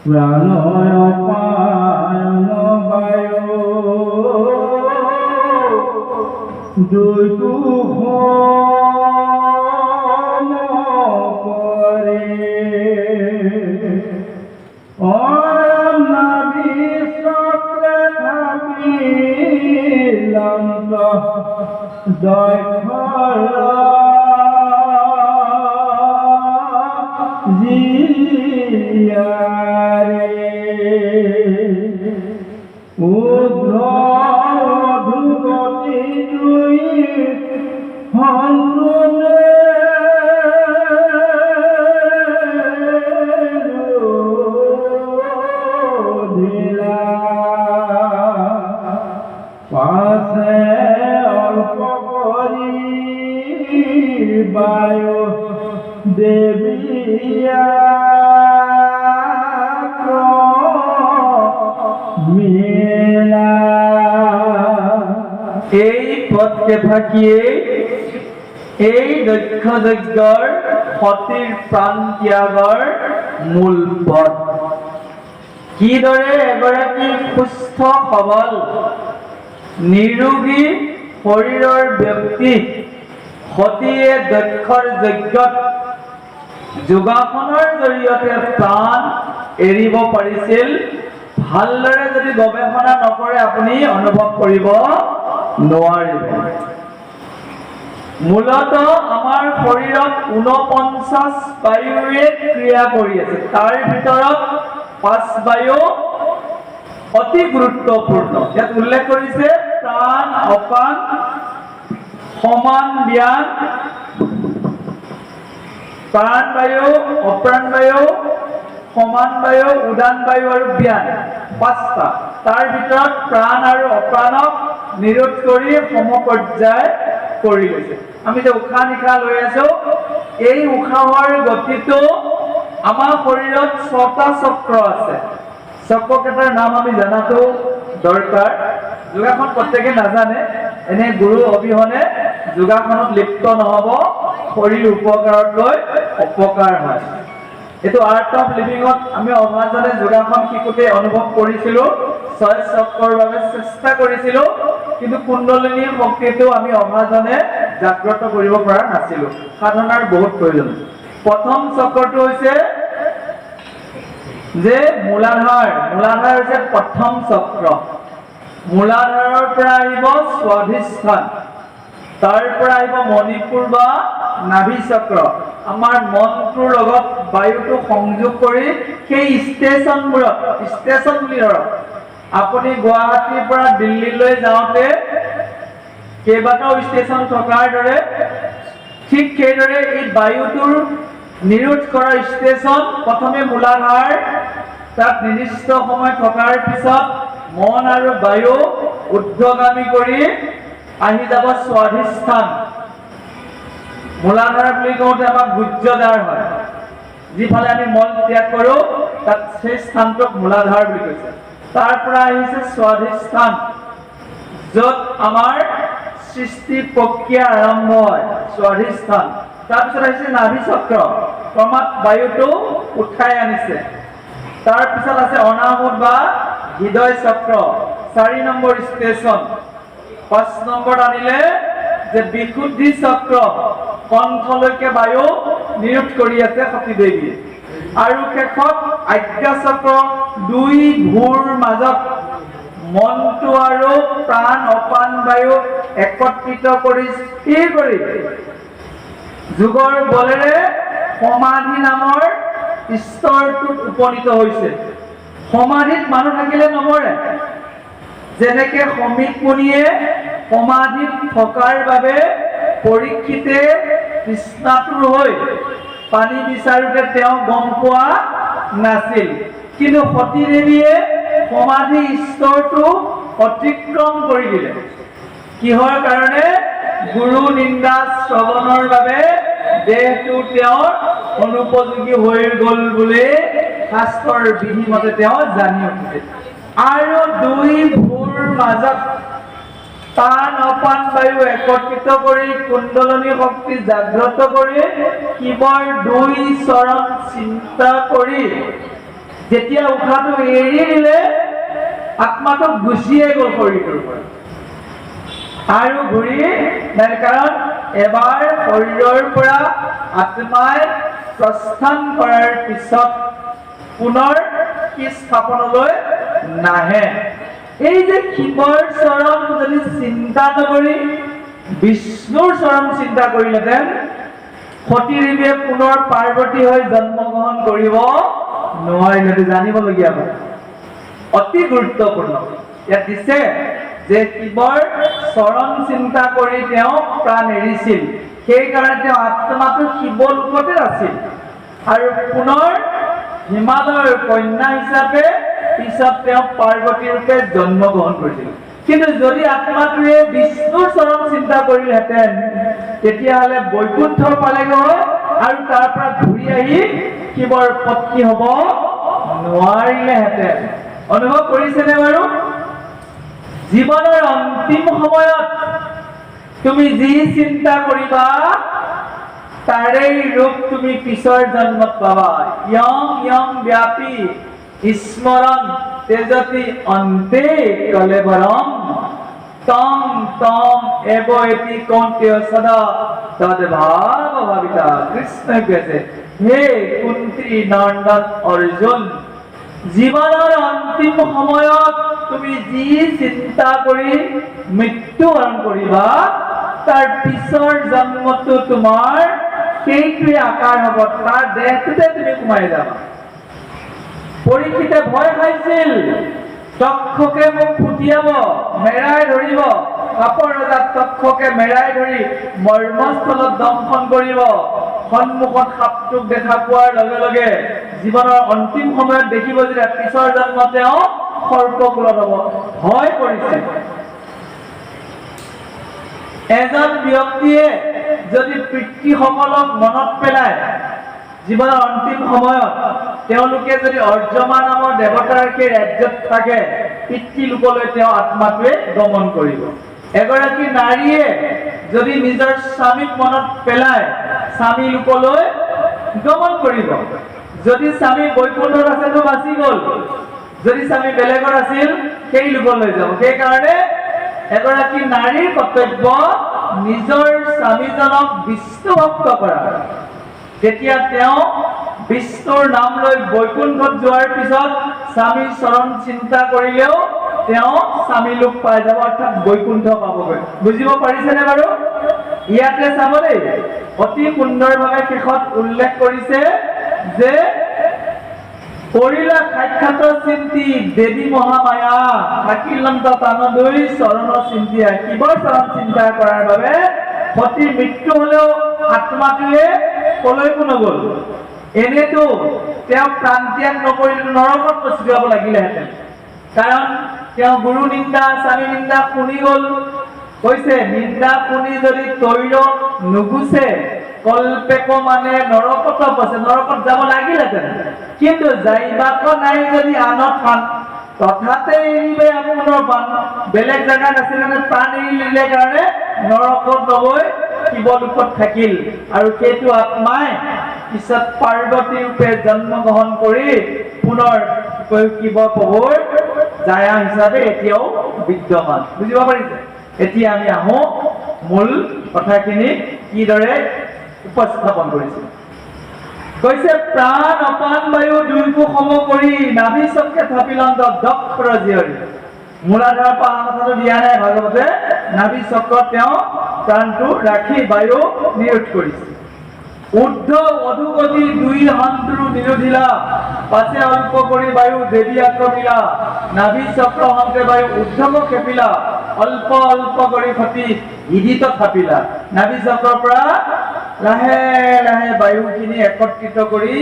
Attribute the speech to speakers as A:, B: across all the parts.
A: প্রাণয় পায়ন বায়ু দুইটু করে নাবি সকলে থাকিলাম দক্ষ জিয়ারে উদ্ধগতি দুই হন্তুনে ধিলা পাশে অল্প করি বায়ু দেবিয়া মেলা এই পথকে থাকিয়ে এই দক্ষ যজ্ঞৰ সতীৰ প্ৰাণ ত্যাগৰ মূল পথ। কিদৰে এগৰাকী সুস্থ সবল নিৰোগী শৰীৰৰ ব্যক্তি সতীয়ে দক্ষৰ যজ্ঞত যোগাসনৰ জৰিয়তে প্ৰাণ এৰিব পাৰিছিল, ভালদৰে যদি গৱেষণা নকৰে আপুনি অনুভৱ কৰিব নোৱাৰিব। মূলত আমাৰ শৰীৰত 49 বায়ুৰে ক্ৰিয়া কৰি আছে, তাৰ ভিতৰত 5 বায়ু অতি গুৰুত্বপূৰ্ণ। ইয়াত উল্লেখ কৰিছে প্ৰাণ, অপান, সমান ব্যান, প্ৰাণ বায়ু, অপ্ৰাণ বায়ু, সমান বায়ু, উদান বায়ু আৰু ব্যান, 5টা। তাৰ ভিতৰত প্ৰাণ আৰু অপ্ৰাণক নিৰোধ কৰি সমপৰ্যায় কৰি লৈছে। আমি যে উশাহ নিশাহ লৈ আছো, এই উশাহৰ গতিটো আমাৰ শৰীৰত 6টা চক্ৰ আছে। চক্ৰকেইটাৰ নাম আমি জনাটো দৰকাৰ। যোগাসন প্ৰত্যেকে নাজানে, এনে গুৰু অবিহনে যোগাসনত লিপ্ত নহব, শৰীৰ উপকাৰতকৈ অপকাৰ হয়। এইটো আৰ্ট অফ লিভিঙত আমি অভাজনে যোগাসন শিকোতে অনুভৱ কৰিছিলো, 6 চক্ৰৰ বাবে চেষ্টা কৰিছিলো, কিন্তু কুণ্ডলিনীৰ শক্তিটো আমি অভাজনে জাগ্ৰত কৰিব পৰা নাছিলো। সাধনাৰ বহুত প্ৰয়োজন। প্ৰথম চক্ৰটো হৈছে যে মূলাধাৰ। মূলাধাৰ হৈছে প্ৰথম চক্ৰ। মূলাধাৰৰ পৰা আহিব স্বাধিষ্ঠান, তাৰ পৰা আহিব মণিপুৰ বা নাভি চক্ৰ। আমাৰ মনটোৰ লগত বায়ুটো সংযোগ কৰি সেই ষ্টেচনবোৰত, ষ্টেচন বুলি ধৰক আপুনি গুৱাহাটীৰ পৰা দিল্লীলৈ যাওঁতে কেইবাটাও ষ্টেচন থকাৰ দৰে, ঠিক সেইদৰে এই বায়ুটোৰ নিৰোধ কৰা ষ্টেচন প্ৰথমে মূলাধাৰ, তাত নিৰ্দিষ্ট সময় থকাৰ পিছত মন আৰু বায়ু ঊৰ্ধ্বগামী কৰি আহি যাব স্বাধিষ্ঠান। মূলাধাৰ বুলি কওঁতে আমাক গুহ্যদ্বাৰ হয়, যিফালে আমি মল ত্যাগ কৰো তাত সেই স্থানটোক মূলাধাৰ বুলি কৈছে। তাৰ পৰা আহিছে স্বাধিষ্ঠান, য'ত আমাৰ সৃষ্টি প্ৰক্ৰিয়া আৰম্ভ হয়, স্বাধিষ্ঠান। তাৰপিছত আহিছে নাভি চক্ৰ, ক্ৰমাৎ বায়ুটো উঠাই আনিছে। তাৰপিছত আছে অনাহত বা হৃদয় চক্ৰ, 4 নম্বৰ ষ্টেচন। 5 নম্বৰত আনিলে যে বিশুদ্ধি চক্ৰ, কণ্ঠলৈকে বায়ু নিৰোধ কৰি আছে সতী দেৱীয়ে। আৰু শেষত আজ্ঞা চক্ৰ, 2 ভুঁৰ মাজত মনটো আৰু প্ৰাণ অপান বায়ু একত্ৰিত কৰি স্থিৰ কৰি যোগৰ বলেৰে সমাধি নামৰ স্তৰটোত উপনীত হৈছে। সমাধিত মানুহ থাকিলে নমৰে। যেনেকে সমীক মুনিয়ে সমাধিত থকাৰ বাবে পৰীক্ষিতে তৃষ্ণাতুৰ হৈ পানী বিচাৰোতে তেওঁ গম পোৱা নাছিল, কিন্তু সতী দেৱীয়ে সমাধি স্তৰটো অতিক্ৰম কৰি দিলে। কিহৰ কাৰণে? গুৰু নিন্দা শ্ৰৱণৰ বাবে দেহটো তেওঁৰ অনুপযোগী হৈ গ'ল বুলি শাস্ত্ৰৰ বিধিমতে তেওঁ জানি উঠিছে। আৰু 2 ভুঁৰ মাজত প্ৰাণ অপান বায়ু একত্ৰিত কৰি কুণ্ডলনী শক্তি জাগ্ৰত কৰি শিৱৰ দুই চৰণ চিন্তা কৰি যেতিয়া উশাহটো এৰি দিলে আত্মাটো গুচিয়ে গ'ল শৰীৰটোৰ পৰা আৰু ঘূৰি নাই, কাৰণ এবাৰ শৰীৰৰ পৰা আত্মাই প্ৰস্থান কৰাৰ পিছত পুনৰ কি স্থাপনলৈ নাহে। এই যে শিৱৰ চৰণ যদি চিন্তা নকৰি বিষ্ণুৰ চৰণ চিন্তা কৰিলেহেঁতেন সতীদেৱীয়ে পুনৰ পাৰ্বতী হৈ জন্মগ্ৰহণ কৰিব নোৱাৰিলে। জানিবলগীয়া হয়, অতি গুৰুত্বপূৰ্ণ। ইয়াত দিছে যে শিৱৰ চৰণ চিন্তা কৰি তেওঁ প্ৰাণ এৰিছিল, সেইকাৰণে তেওঁ আত্মাটো শিৱলোকতে আছিল আৰু পুনৰ হিমালয়ৰ কন্যা হিচাপে পিছত তেওঁ পাৰ্বতী ৰূপে জন্মগ্ৰহণ কৰিছিল। কিন্তু যদি আত্মাটোৱে বিষ্ণুৰ চৰণ চিন্তা কৰিলেহেঁতেন তেতিয়াহ'লে বৈকুণ্ঠ পালেগৈ আৰু তাৰ পৰা ঘূৰি আহি শিৱৰ পত্নী হ'ব নোৱাৰিলেহেঁতেন। অনুভৱ কৰিছেনে বাৰু? জীৱনৰ অন্তিম সময়ত তুমি যি চিন্তা কৰিবা তাৰেই ৰূপ তুমি পিছৰ জন্মত পাবা। ইয়ং ইয়ং ব্যাপী স্মৰণ তেজতি অন্তে কলেবৰম তং তম এব এতি কৌন্তেয় সদা তদ্ভাৱ ভাবিতা। কৃষ্ণই কৈছে, হে কুন্তী নন্দন অৰ্জুন, জীৱনৰ অন্তিম সময়ত তুমি যি চিন্তা কৰি মৃত্যুবৰণ কৰিবা তাৰ পিছৰ জন্মটো তোমাৰ সেইটোৱে আকাৰ হ'ব, তাৰ দেহটোতে তুমি সোমাই যাবা। পৰীক্ষিতে ভয় খাইছিল, তক্ষকে মোক ফুটিয়াব, মেৰাই ধৰিব। কাপৰ ৰজাক তক্ষকে মেৰাই ধৰি মৰ্মস্থলত দংশন কৰিব। সন্মুখত সাপটোক দেখা পোৱাৰ লগে লগে জীৱনৰ অন্তিম সময়ত দেখিব যে পিছৰ জন্ম তেওঁ সৰ্পকুলত হ'ব। ভয় কৰিছে। এজন ব্যক্তিয়ে যদি পিতৃসকলক মনত পেলায় জীৱনৰ অন্তিম সময়ত তেওঁলোকে যদি অৰ্যমা নামৰ দেৱতাৰ সেই ৰাজ্যত থাকে পিতৃলোকলৈ তেওঁ আত্মাটোৱে গমন কৰিব। এগৰাকী নাৰীয়ে যদি নিজৰ স্বামীক মনত পেলায় স্বামী লোকলৈ গমন কৰিব। যদি স্বামী বৈকুণ্ঠত আছে তো বাচি গ'ল, যদি স্বামী বেলেগত আছিল সেই লোকলৈ যাব। সেইকাৰণে এগৰাকী নাৰীৰ কৰ্তব্য নিজৰ স্বামীজনক বিষ্ণু ভক্ত কৰা। যেতিয়া তেওঁ বিষ্ণুৰ নাম লৈ বৈকুণ্ঠত যোৱাৰ পিছত স্বামীৰ চৰণ চিন্তা কৰিলেও তেওঁ স্বামী লোক পাই যাব, অৰ্থাৎ বৈকুণ্ঠ পাবগৈ। বুজিব পাৰিছেনে বাৰু? ইয়াতে চাব দেই, অতি সুন্দৰভাৱে শেষত উল্লেখ কৰিছে যে কৰিলা সাক্ষাৎ চিন্তি দেৱী মহামায়া থাকিলন্ত তানদৈ চৰণ চিন্তিয়া। শিৱৰ চৰণ চিন্তা কৰাৰ বাবে সতীৰ মৃত্যু হলেও আত্মাটোৱে কলৈকো নগ'ল। এনেতো তেওঁ প্ৰাণ ত্যাগ নকৰিলে নৰকত পচি যাব লাগিলেহেঁতেন, কাৰণ তেওঁ গুৰু নিন্দা স্বামী নিন্দা শুনি গ'ল। কৈছে নিন্দা শুনি যদি তৈৰ নুগুচে কল্পেক মানে নৰকত পচে, নৰকত যাব লাগিলেহেঁতেন। কিন্তু যাইবাক নাই যদি আনত পান তথাতে এৰিবে আপোনাৰ পান। বেলেগ জেগাত আছিল কাৰণে প্ৰাণ এৰি দিলে কাৰণে নৰকত নগৈ শিৱলোকত থাকিল আৰু সেইটো আত্মাই পিছত পাৰ্বতী ৰূপে জন্মগ্ৰহণ কৰি পুনৰ শিৱ প্ৰভুৰ জায়া হিচাপে এতিয়াও বিদ্যমান। বুজিব পাৰিছে? এতিয়া আমি আহো মূল কথাখিনি কিদৰে উপস্থাপন কৰিছে। কৈছে প্ৰাণ অপান বায়ু দুইকো সম কৰি নাভি চক্ৰে থাপিলন্ত দক্ষৰ জীয়ৰী। মূলাধাৰৰ পৰা কথাটো দিয়া নাই ভাগৱতে। নাভি চক্ৰত তেওঁ প্ৰাণটো ৰাখি বায়ু নিৰোধ কৰিছে। ঊৰ্ধ অধোগতি দুই হন্তৰু নিৰোধিলা পাছে অল্প কৰি বায়ু দেৱী আক্ৰমিলা। নাভি চক্ৰ হন্তে বায়ু ঊৰ্ধক খেপিলা অল্প অল্প কৰি সতি হৃদিত থাপিলা। নাভি চক্ৰৰ পৰা লাহে লাহে বায়ুখিনি একত্ৰিত কৰি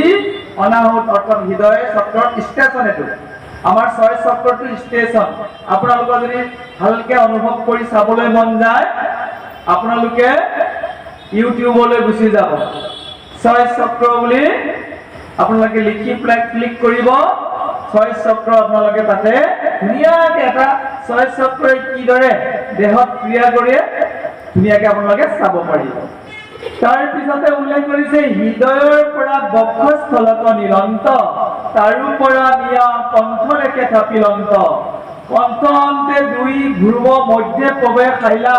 A: অনাহুত অৰ্থাৎ হৃদয় চক্ৰৰ ষ্টেচন। এইটো আমাৰ ৬ চক্ৰটো ষ্টেচন। আপোনালোকৰ যদি ভালকে অনুভৱ কৰি চাবলৈ মন যায় আপোনালোকে ইউটিউবলৈ গুচি যাব। ৬ চক্ৰ বুলি আপোনালোকে লিখি পেলাই ক্লিক কৰিব। ৬ চক্ৰ আপোনালোকে তাতে ধুনীয়াকে এটা ৬ চক্ৰই কিদৰে দেহত ক্ৰিয়া কৰিয়ে ধুনীয়াকৈ আপোনালোকে চাব পাৰিব। তাৰ পিছতে উল্লেখ কৰিছে হৃদয়ৰ পৰা বক্ষস্থলত নিৰন্ত, তাৰো পৰা নিয়া কণ্ঠৰেকে থাপিলন্ত, কণ্ঠ অন্তে দুই ধ্ৰুৱ মধ্যে প্ৰৱেশ খাইলা,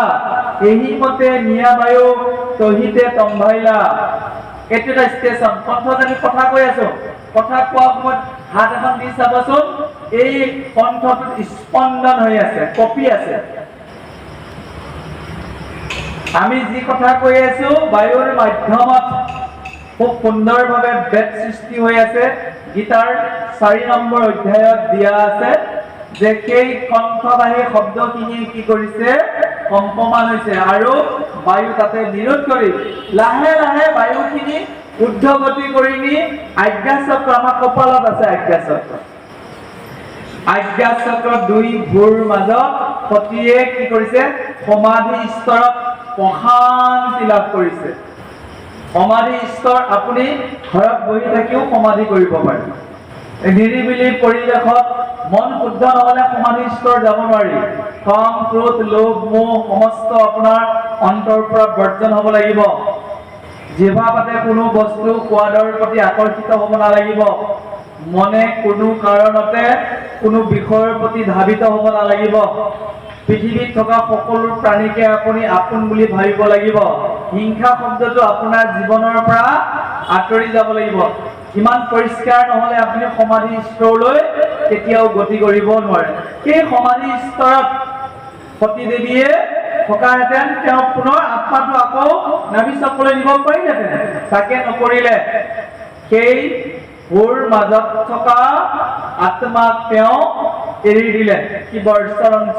A: এই মতে নিয়া বায়ু তহিতে তম্ভাইলা। এইটো এটা ষ্টেচন। কণ্ঠত আমি কথা কৈ আছো, কথা কোৱা সময়ত হাত এখন দি চাবচোন, এই কণ্ঠটোত স্পন্দন হৈ আছে, কঁপি আছে। আমি যি কথা কৈ আছো বায়ুৰ মাধ্যমত খুব সুন্দৰভাৱে বেদ সৃষ্টি হৈ আছে। গীতাৰ 4 নম্বৰ অধ্যায়ত দিয়া আছে যে সেই কণ্ঠবাহী শব্দখিনি কি কৰিছে, কম্পমান হৈছে আৰু বায়ু তাতে নিৰোধ কৰি লাহে লাহে বায়ুখিনি ঊৰ্ধ্বগতি কৰি নি আজ্ঞা চক্ৰ, আমাৰ কপালত আছে আজ্ঞা চক্ৰ, আজ্ঞা চক্ৰ দুই ভুৰ মাজত সতিয়ে কি কৰিছে, সমাধি স্তৰত প্ৰশান্তি লাভ কৰিছে। সমাধি স্তৰ আপুনি ঘৰত বহি থাকিও সমাধি কৰিব পাৰে। নিৰিবিলি পৰিৱেশত মন শুদ্ধ নহলে সমাধি স্তৰ যাব নোৱাৰি। কাম, ক্ৰোধ, লোভ, মোহ সমস্ত আপোনাৰ অন্তৰ পৰা বৰ্জন হ'ব লাগিব। জিভা পাতে কোনো বস্তু সোৱাদৰ প্ৰতি আকৰ্ষিত হ'ব নালাগিব। মনে কোনো কাৰণতে কোনো বিষয়ৰ প্ৰতি ধাবিত হ'ব নালাগিব। পৃথিৱীত থকা সকলো প্ৰাণীকে আপুনি আপোন বুলি ভাবিব লাগিব। হিংসা শব্দটো আপোনাৰ জীৱনৰ পৰা আঁতৰি যাব লাগিব। ইমান পৰিষ্কাৰ নহলে আপুনি সমাধি স্তৰলৈ কেতিয়াও গতি কৰিব নোৱাৰে। সেই সমাধি স্তৰত সতী দেৱীয়ে থকাহেঁতেন তেওঁ পুনৰ আত্মাটো আকৌ নাভি চক্ৰলৈ নিব পাৰিলেহেঁতেন, তাকে নকৰিলে। সেই ভুৰ মাজত থকা আত্মাক তেওঁ এৰি দিলে শিৱৰ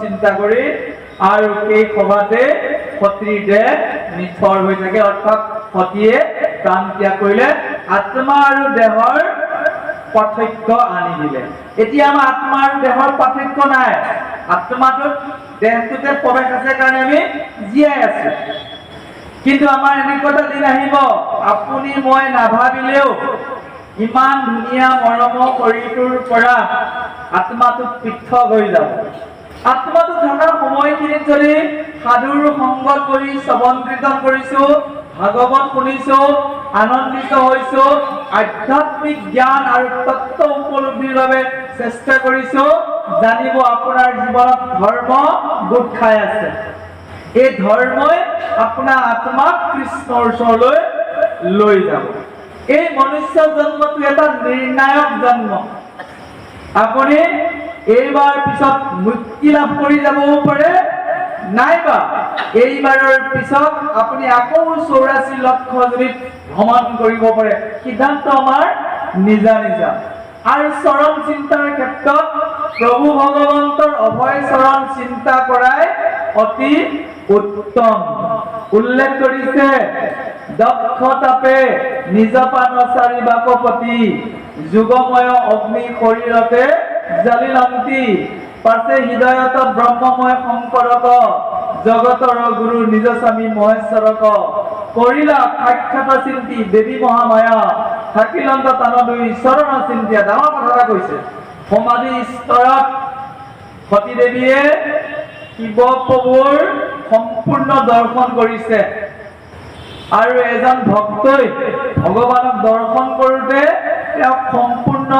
A: চিন্তা কৰি, আৰু সেই সভাতে সতীৰ দেহ নিথৰ হৈ থাকে, অৰ্থাৎ সতীয়ে প্ৰাণ ত্যাগ কৰিলে, আত্মা আৰু দেহৰ পাৰ্থক্য আনি দিলে। এতিয়া আমাৰ আত্মা আৰু দেহৰ পাৰ্থক্য নাই। আত্মাটোত দেহটোতে প্ৰৱেশ আছে কাৰণে আমি জীয়াই আছো। কিন্তু আমাৰ এনেকুৱা এটা দিন আহিব, আপুনি মই নাভাবিলেও ইমান ধুনীয়া মৰম শৰীৰটোৰ পৰা আত্মাটো পৃথক হৈ যাব। আত্মাটো থকা সময়খিনিত যদি সাধুৰ সংগত কৰি শ্ৰৱণ কীৰ্তন কৰিছো, ভাগৱত শুনিছো, আনন্দিত হৈছো, আধ্যাত্মিক জ্ঞান আৰু তত্ত্ব উপলব্ধিৰ বাবে চেষ্টা কৰিছো, জানিব আপোনাৰ জীৱনত ধৰ্ম গোট খাই আছে। এই ধৰ্মই আপোনাৰ আত্মাক কৃষ্ণৰ ওচৰলৈ লৈ যাব। এই মনুষ্য জন্মটো এটা নিৰ্ণায়ক জন্ম। আপুনি এইবাৰ পিছত মুক্তি লাভ কৰি যাবও পাৰে, নাইবা এইবাৰৰ পিছত আপুনি আকৌ 84 লক্ষ জুৰিত ভ্ৰমণ কৰিব পাৰে। সিদ্ধান্ত আমাৰ নিজা নিজা। আৰু চৰণ চিন্তাৰ ক্ষেত্ৰত প্ৰভু ভগৱন্তৰ অভয় চৰণ চিন্তা কৰাই অতি উত্তম। উল্লেখ কৰিছে দক্ষ তাপে নিজ পানচাৰী বাকপতি, যোগময় অগ্নি শৰীৰতে জালিলন্তি, পাছে হৃদয়ত ব্ৰহ্মময় শংকৰক, জগতৰ গুৰু নিজ স্বামী মহেশ্বৰক, কৰিলা সাক্ষাৎ চিন্তি দেৱী মহামায়া, থাকিলন্ত তান দুই চৰণ চিন্তিয়া। ডাঙৰ কথা এটা কৈছে। সমাধি স্তৰত সতী দেৱীয়ে শিৱ প্ৰভুৰ সম্পূৰ্ণ দৰ্শন কৰিছে, আৰু এজন ভক্তই ভগৱানক দৰ্শন কৰোঁতে তেওঁক সম্পূৰ্ণ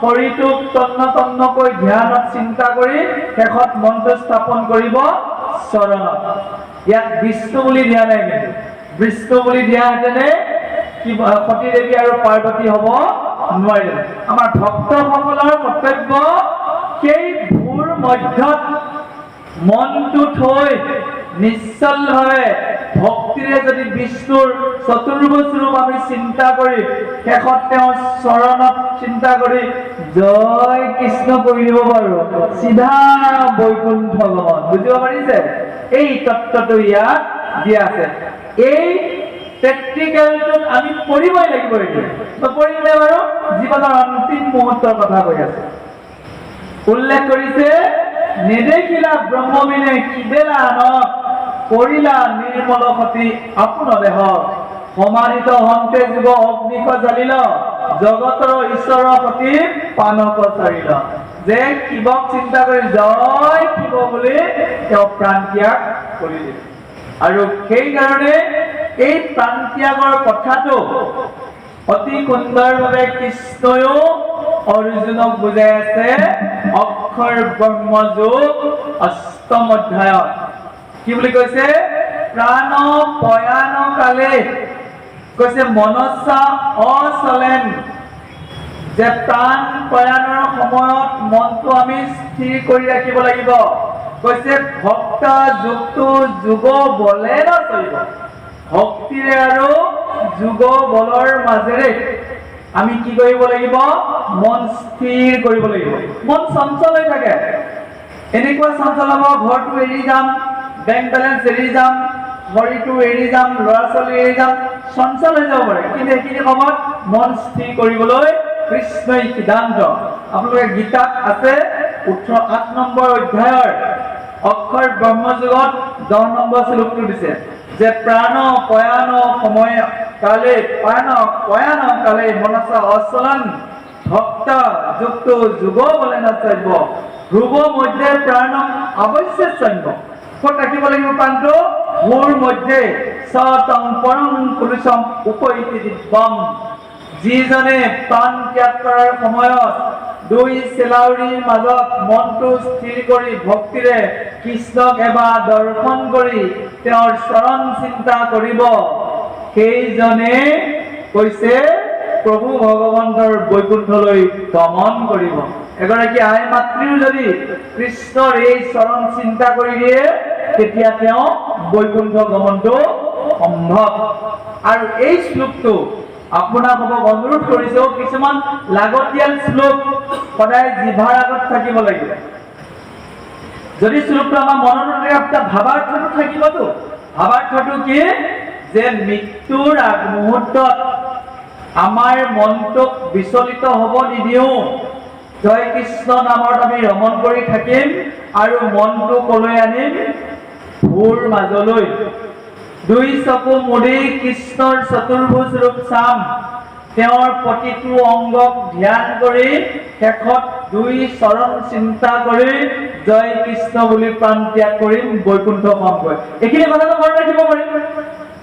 A: শৰীৰটোক তন্ন তন্নকৈ ধ্যানত চিন্তা কৰি শেষত মনটো স্থাপন কৰিব চৰণত। ইয়াত বিষ্ণু বুলি দিয়া নাই, কিন্তু বিষ্ণু বুলি দিয়াহেঁতেনে সতী দেৱী আৰু পাৰ্বতী হ'ব নোৱাৰিলে। আমাৰ ভক্তসকলৰ কৰ্তব্য সেই ভুৰ মধ্যত মনটো থৈ নিশ্চলভাৱে ভক্তিৰে যদি বিষ্ণুৰ চতুৰ্ভুজ ৰূপ আমি চিন্তা কৰি শেষত তেওঁৰ চৰণত চিন্তা কৰি জয় কৃষ্ণ কৰি দিব পাৰো, চিধা বৈকুণ্ঠ গমন। বুজিব পাৰিছে? এই তত্ত্বটো ইয়াত দিয়া আছে। এই প্ৰেক্টিকেলটোত আমি পঢ়িবই লাগিব। এইটো নপঢ়িলে বাৰু জীৱনৰ অন্তিম মুহূৰ্তৰ কথা কৈ আছে। উল্লেখ কৰিছে নেদেখিলা ব্ৰহ্মবিনে কিবেলা আনক, কৰিলা নিৰ্মল সতী আপোন দেহ, সমাধিত হন্তে যুগ অগ্নিক জালিল, জগতৰ ঈশ্বৰ সতী পানক চাৰিল। যে শিৱক চিন্তা কৰি জয় শিৱ বুলি তেওঁ প্ৰাণ ত্যাগ কৰিলে। আৰু সেইকাৰণে এই প্ৰাণ ত্যাগৰ কথাটো অতি সুন্দৰভাৱে কৃষ্ণয়ো অৰ্জুনক বুজাই আছে অক্ষৰ ব্ৰহ্মযোগ অষ্টম অধ্যায়ত। কি বুলি কৈছে? প্ৰাণ পয়ান কালে কৈছে মনসা অচলেন, যে প্ৰাণ পয়ানৰ সময়ত মনটো আমি স্থিৰ কৰি ৰাখিব লাগিব। কৈছে ভক্ত যোগটো যোগ বলে নচলিব, ভক্তিৰে আৰু যোগ বলৰ মাজেৰে আমি কি কৰিব লাগিব? মন স্থিৰ কৰিব লাগিব। মন চঞ্চল হৈ থাকে, এনেকুৱা চঞ্চল হ'ব, ঘৰটো এৰি যাম, বেংক বেলেঞ্চ এৰি যাম, শৰীৰটো এৰি যাম, ল'ৰা ছোৱালী এৰি যাম, চঞ্চল হৈ যাব পাৰে। কিন্তু এইখিনি সময়ত মন স্থিৰ কৰিবলৈ কৃষ্ণই সিদ্ধান্ত। আপোনালোকে গীতাত আছে 8 নম্বৰ অধ্যায়ৰ অক্ষৰ ব্ৰহ্মযোগত 10 নম্বৰ শ্লোকটো দিছে যে প্ৰাণ পয়ান সময় কালে প্ৰাণ পয়ান কালে মনসা অচলন ভক্ত যুক্ত যোগ বলে নচল্য ধ্ৰুৱ মধ্যে প্ৰাণ অৱশ্য চন্দ্য। ক'ত ৰাখিব লাগিব প্ৰাণটো? মোৰ মধ্যে সতং পৰম পুৰুষম উপৈতি দিব্যম। যিজনে প্ৰাণ ত্যাগ কৰাৰ সময়ত দুই চেলাউৰীৰ মাজত মনটো স্থিৰ কৰি ভক্তিৰে কৃষ্ণক এবাৰ দৰ্শন কৰি তেওঁৰ চৰণ চিন্তা কৰিব, সেইজনে কৈছে প্ৰভু ভগৱন্তৰ বৈকুণ্ঠলৈ গমন কৰিব। এগৰাকী আই মাতৃও যদি কৃষ্ণৰ এই চৰণ চিন্তা কৰি দিয়ে তেতিয়া তেওঁ বৈকুণ্ঠ গমনটো সম্ভৱ। আৰু এই শ্লোকটো আপোনালোকক অনুৰোধ কৰিছো, কিছুমান লাগতিয়াল শ্লোক সদায় জিভাৰ আগত থাকিব লাগিব। যদি শ্লোকটো আমাৰ মনত থাকে, ভাৱাৰ্থটো থাকিবতো। ভাৱাৰ্থটো কি? যে মৃত্যুৰ আগমুহূৰ্তত আমাৰ মনটোক বিচলিত হ'ব নিদিওঁ, জয় কৃষ্ণ নামত আমি ৰমণ কৰি থাকিম আৰু মনটো কলৈ আনিম? ভূৰ মাজলৈ। দুই চকু মুদি কৃষ্ণৰ চতুৰ্ভুজ ৰূপ চাম, তেওঁৰ প্ৰতিটো অংগক ধ্যান কৰি শেষত দুই চৰণ চিন্তা কৰি জয় কৃষ্ণ বুলি প্ৰাণ ত্যাগ কৰিম, বৈকুণ্ঠ পামগৈ। এইখিনি কথাটো মনত ৰাখিব পাৰিম।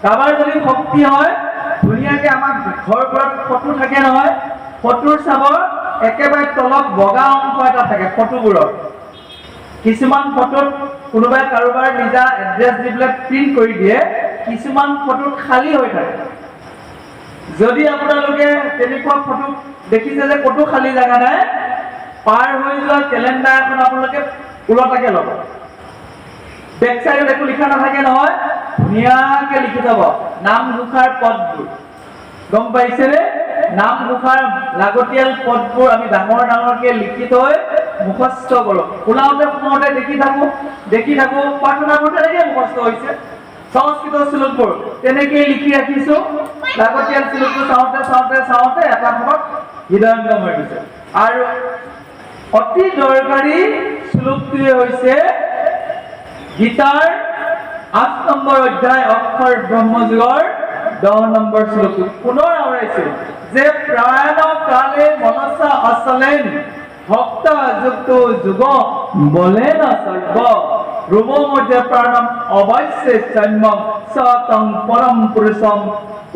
A: কাৰোবাৰ যদি শক্তি হয়, ধুনীয়াকে আমাৰ ঘৰবোৰত ফটো থাকে নহয়, ফটোৰ চাব একেবাৰে তলত বগা অংশ এটা থাকে ফটোবোৰত। কিছুমান ফটোত কোনোবাই কাৰোবাৰ নিজা এড্ৰেছ দি পেলাই প্ৰিণ্ট কৰি দিয়ে, কিছুমান ফটোত খালী হৈ থাকে। যদি আপোনালোকে তেনেকুৱা ফটো দেখিছে যে ক'তো খালী জেগা নাই, পাৰ হৈ যোৱা কেলেণ্ডাৰ এখন আপোনালোকে ওলটাকে ল'ব। বেক চাইডত একো লিখা নাথাকে নহয়, ধুনীয়াকে লিখি থব নামঘোষাৰ পদবোৰ। গম পাইছেনে? নামঘোষাৰ লাগতিয়াল পদবোৰ আমি ডাঙৰ ডাঙৰকে লিখি থৈ মুখস্থ কৰোঁ। ওলাওঁতে সোমাওঁতে দেখি থাকো প্ৰাৰ্থনা কৰোঁতে তেনেকৈ মুখস্থ হৈছে। সংস্কৃত শ্লোকবোৰ তেনেকেই লিখি ৰাখিছো, লাগতিয়াল শ্লোকটো চাওঁতে এটা সময়ত হৃদয়ংগম হৈ গৈছে। আৰু অতি দৰকাৰী শ্লোকটোৱে হৈছে গীতাৰ 8 নম্বৰ অধ্যায় অক্ষৰ ব্ৰহ্মযোগৰ 10 নম্বৰ শ্লোকটো পুনৰ আওৰাইছো যে প্ৰাণ কালে মনসা অচলেন ভক্ত যুক্ত যোগ বলে নচল্য ধ্ৰুৱ মধ্যে প্ৰাণম অৱশ্য চন্মম সতং পৰম পুৰুষম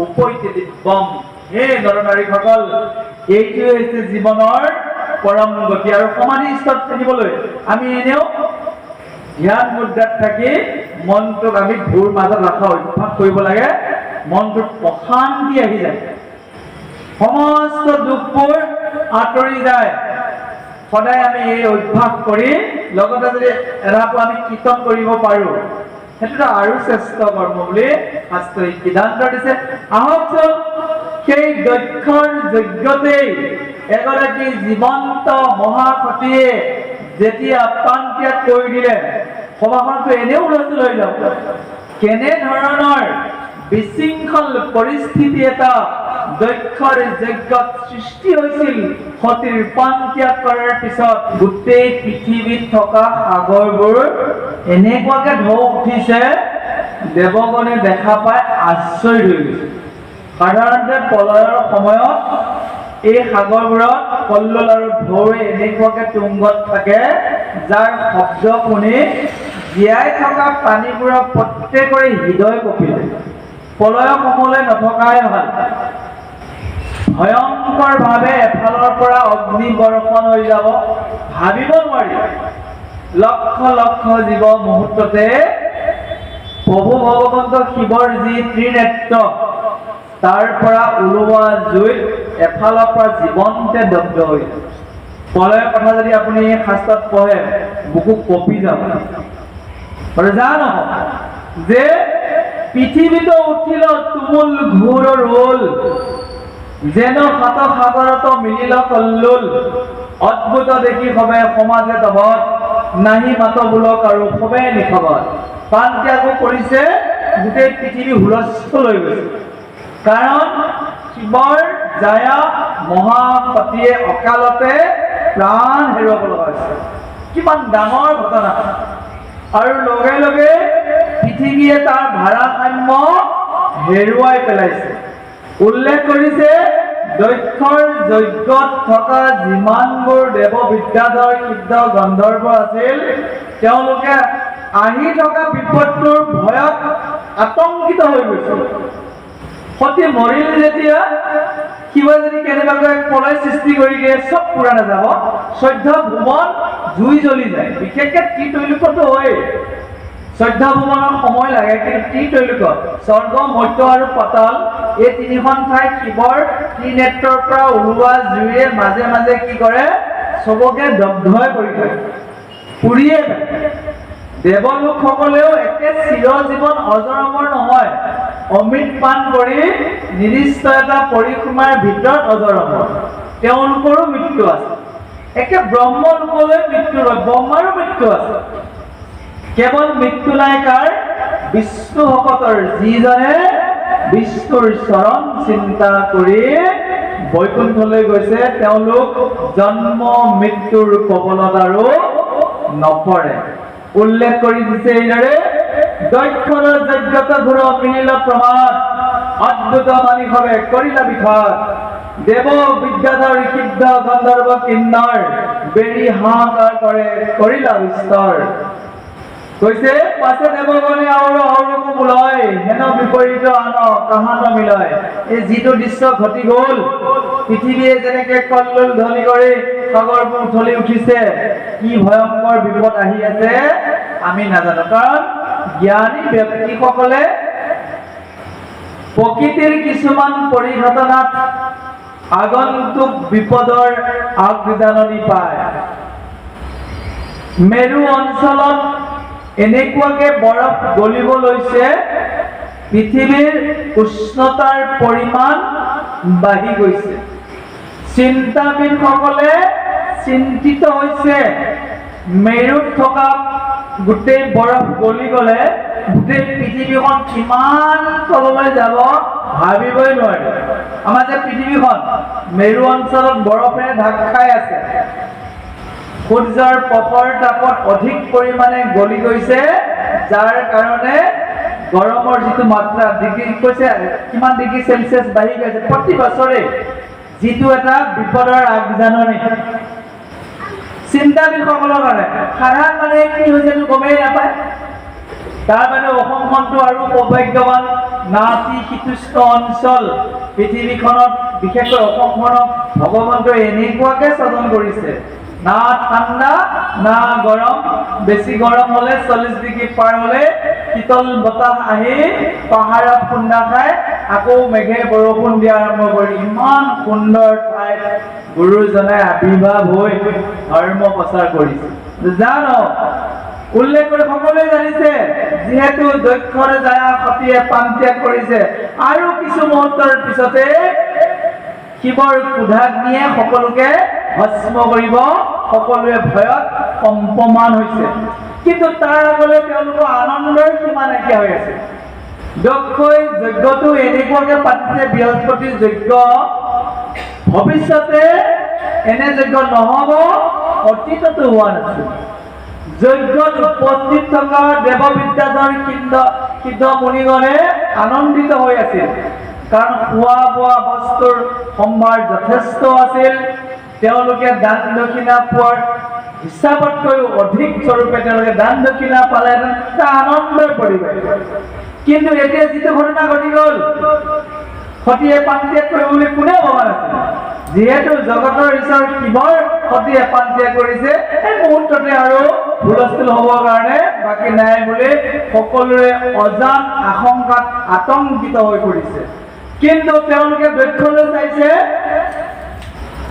A: উপৈতি দিব্যম। হে নৰনাৰীসকল, এইটোৱে হৈছে জীৱনৰ পৰম গতি। আৰু সমাধি স্তৰত থাকিবলৈ আমি এনেও ধ্যান মুদ্ৰাত থাকি মনটোক আমি ভূৰ মাজত ৰখা অভ্যাস কৰিব লাগে। মনটোত প্ৰশান্তি আহি যায়, সমস্ত দুখবোৰ আঁতৰি যায়। সদায় আমি এই অভ্যাস কৰি লগতে যদি এৰাটো আমি কীৰ্তন কৰিব পাৰোঁ, সেইটোতো আৰু শ্ৰেষ্ঠ কৰ্ম বুলি শাস্ত্ৰই সিদ্ধান্ত দিছে। আহকচোন সেই দক্ষৰ যজ্ঞতেই এগৰাকী জীৱন্ত মহাসতীয়ে যেতিয়া প্ৰাণ ত্যাগ কৰি দিলে, সভাখনটো এনেও হুলস্থুল হৈ যাব। কেনেধৰণৰ বিশৃংখল পৰিস্থিতি এটা দক্ষৰ যজ্ঞত সৃষ্টি হৈছিল। সতীৰ প্ৰাণ ত্যাগ কৰাৰ পিছত গোটেই পৃথিৱীত থকা সাগৰবোৰ এনেকুৱাকে ঢৌ উঠিছে, দেৱগণে দেখা পাই আশ্চৰ্য হৈ গৈছে। সাধাৰণতে প্ৰলয়ৰ সময়ত এই সাগৰবোৰত কল্লোল আৰু ঢৌৰে এনেকুৱাকে তুংগত থাকে যাৰ শব্দ শুনি জীয়াই থকা প্ৰাণীবোৰৰ প্ৰত্যেকৰে হৃদয় কঁপিলে। প্ৰলয়ৰ সমলৈ নথকাই ভাল। ভয়ংকৰভাৱে এফালৰ পৰা অগ্নি বৰ্ষণ হৈ যাব, ভাবিব নোৱাৰি। লক্ষ লক্ষ জীৱ মুহূৰ্ততে প্ৰভু ভগৱন্ত শিৱৰ যি ত্ৰিনেত্ৰ তাৰ পৰা ওলোৱা জুইত এফালৰ পৰা জীৱন্তে দগ্ধ হৈ যায়। প্ৰলয়ৰ কথা যদি আপুনি শাস্ত্ৰত পঢ়ে বুকু কঁপি যাব। জানো যে পৃথিৱীতো উঠিল তুমুল ঘোৰ ৰোল, যেন সাত সাগৰত মিলিল কল্লোল। অদ্ভুত দেখি সবে সমাজে তবত, নাহি মাত বোলক আৰু সবে নিখবত। প্ৰাণ ত্যাগো কৰিছে, গোটেই পৃথিৱী হুলস্থুল হৈ গৈছে। কাৰণ শিৱৰ জায়া মহাপতিয়ে অকালতে প্ৰাণ হেৰুৱাব লগা হৈছে। কিমান ডাঙৰ ঘটনা। আৰু লগে লগে পৃথিৱীয়ে তাৰ ভাৰসাম্য হেৰুৱাই পেলাইছে। উল্লেখ কৰিছে দক্ষৰ যজ্ঞত থকা যিমানবোৰ দেৱ বিদ্যাধৰ সিদ্ধ গন্ধৰ্ব আছিল, তেওঁলোকে আহি থকা বিপদটোৰ ভয়ত আতংকিত হৈ গৈছিল। সতী মৰিল যেতিয়া শিৱই যদি কেনেবাকৈ প্ৰলয় সৃষ্টি কৰি দিয়ে চব পুৰা নাযাব, 14 ভুৱন জুই জ্বলি যায়। বিশেষকে ত্ৰিতৈলোকতো হয়। 14 ভুৱনৰ সময় লাগে, কিন্তু ত্ৰিতৈলোক স্বৰ্গ মৰ্ত্য আৰু পাতাল এই তিনিখন ঠাই শিৱৰ ত্ৰিনেত্ৰৰ পৰা ওলোৱা জুইৰে মাজে মাজে কি কৰে, চবকে দগ্ধই কৰি থয়, পুৰিয়ে থাকে। দেৱলোকসকলেও একে চিৰজীৱন অজৰ-অমৰ নহয়, অমৃত পান কৰি নিৰ্দিষ্ট এটা পৰিসীমাৰ ভিতৰত অজৰ-অমৰ। তেওঁলোকৰো মৃত্যু আছে। একে ব্ৰহ্মলোকলৈ মৃত্যু হয়, ব্ৰহ্মাৰো মৃত্যু আছে। কেৱল মৃত্যু নাই কাৰ, বিষ্ণু ভকতৰ, যিজনে বিষ্ণুৰ চৰণ চিন্তা কৰি বৈকুণ্ঠলৈ গৈছে, তেওঁলোক জন্ম মৃত্যুৰ কবলত আৰু নপৰে। উল্লেখ কৰি দিছে এইদৰে, দক্ষৰ যজ্ঞত ঘোৰ মিলিল প্ৰমাদ, অদ্ভুত মানি সবে কৰিলা বিঘাত। দেৱ বিদ্যাধৰ সিদ্ধ গন্ধৰ্ব কিন্নৰ, বেৰি হাহাকাৰ কৰে কৰিলা বিস্তৰ। কৈছে পাছে দেৱগণে আৰু অৰূপ বোলয়, হেন বিপৰীত আন কাহান মিলয়। এই যিটো দৃশ্য ঘটি গ'ল, পৃথিৱীয়ে যেনেকে কল্লোল ধ্বনি কৰি সাগৰবোৰ উঠলি উঠিছে, কি ভয়ংকৰ বিপদ আহি আছে আমি নাজানো। কাৰণ জ্ঞানী ব্যক্তিসকলে প্ৰকৃতিৰ কিছুমান পৰিঘটনাত আগন্তুক বিপদৰ আগজাননী পায়। মেৰু অঞ্চলত এনেকুৱাকে বৰফ গলিব লৈছে, পৃথিৱীৰ উষ্ণতাৰ পৰিমাণ বাঢ়ি গৈছে। চিন্তাবিদসকলে চিন্তিত হৈছে, মেৰুত থকা গোটেই বৰফ গলি গলে গোটেই পৃথিৱীখন কিমান তললৈ যাব ভাবিবই নোৱাৰি। আমাৰ যে পৃথিৱীখন মেৰু অঞ্চলত বৰফেৰে ঢাক খাই আছে, সূৰ্যৰ প্ৰখৰ তাপত অধিক পৰিমাণে গলি গৈছে, যাৰ কাৰণে গৰমৰ যিটো মাত্ৰা ডিগ্ৰী কৈছে কিমান ডিগ্ৰী চেলচিয়াছ বাঢ়ি গৈছে প্ৰতি বছৰে, যিটো এটা বিপদৰ আগজাননী চিন্তাবিদসকলৰ কাৰণে। সাধাৰণ মানুহে কি হৈছে গমেই নাপায়। তাৰ মানে অসমখনটো আৰু সৌভাগ্যৱান, নাতিশীতোষ্ণ অঞ্চল পৃথিৱীখনত, বিশেষকৈ অসমখনক ভগৱন্তই এনেকুৱাকে স্বজন কৰিছে, না ঠাণ্ডা না গৰম। বেছি গৰম হলে 40 ডিগ্ৰী পাৰ হলে শীতল বতাহ আহি পাহাৰত খুন্দা খায়, আকৌ মেঘে বৰষুণ দিয়া আৰম্ভ কৰি ইমান সুন্দৰ ঠাইত গুৰুজনাই আবিৰ্ভাৱ হৈ ধৰ্ম প্ৰচাৰ কৰিছে। জানো উল্লেখ কৰি সকলোৱে জানিছে, যিহেতু দক্ষৰ জায়া সতীয়ে প্ৰাণ ত্যাগ কৰিছে, আৰু কিছু মুহূৰ্তৰ পিছতে শিৱৰ ক্ৰোধাগ্নিয়ে সকলোকে ভস্ম কৰিব, সকলোৱে ভয়ত কম্পমান হৈছে। কিন্তু তাৰ আগলৈ তেওঁলোকৰ আনন্দৰ সীমা নাইকিয়া হৈ আছে। দক্ষই যজ্ঞটো এনেকুৱাকে পাতিছে, বৃহস্পতিৰ যজ্ঞ, ভৱিষ্যতে এনে যজ্ঞ নহব, অতীততো হোৱা নাছিল। যজ্ঞত উপস্থিত থকা দেৱ বিদ্যাধৰ সিদ্ধ মুনিগণে আনন্দিত হৈ আছিল। কাৰণ খোৱা বোৱা বস্তুৰ সম্ভাৰ যথেষ্ট আছিল। তেওঁলোকে দান দক্ষিণা পোৱাৰ হিচাপতকৈও অধিক স্বৰূপে তেওঁলোকে দান দক্ষিণা পালে এটা আনন্দৰ পৰিৱেশ। কিন্তু এতিয়া যিটো ঘটনা ঘটি গ'ল, সতীয়ে পাণ ত্যাগ কৰিব বুলি কোনেও ভবা নাছিল। যিহেতু জগতৰ ঈশ্বৰ শিৱৰ সতীয়ে পাণ ত্যাগ কৰিছে, এই মুহূৰ্ততে আৰু হুলস্থুল হ'বৰ কাৰণে বাকী নাই বুলি সকলোৰে অজান আশংকাত আতংকিত হৈ পৰিছে। কিন্তু তেওঁলোকে দক্ষলৈ চাইছে,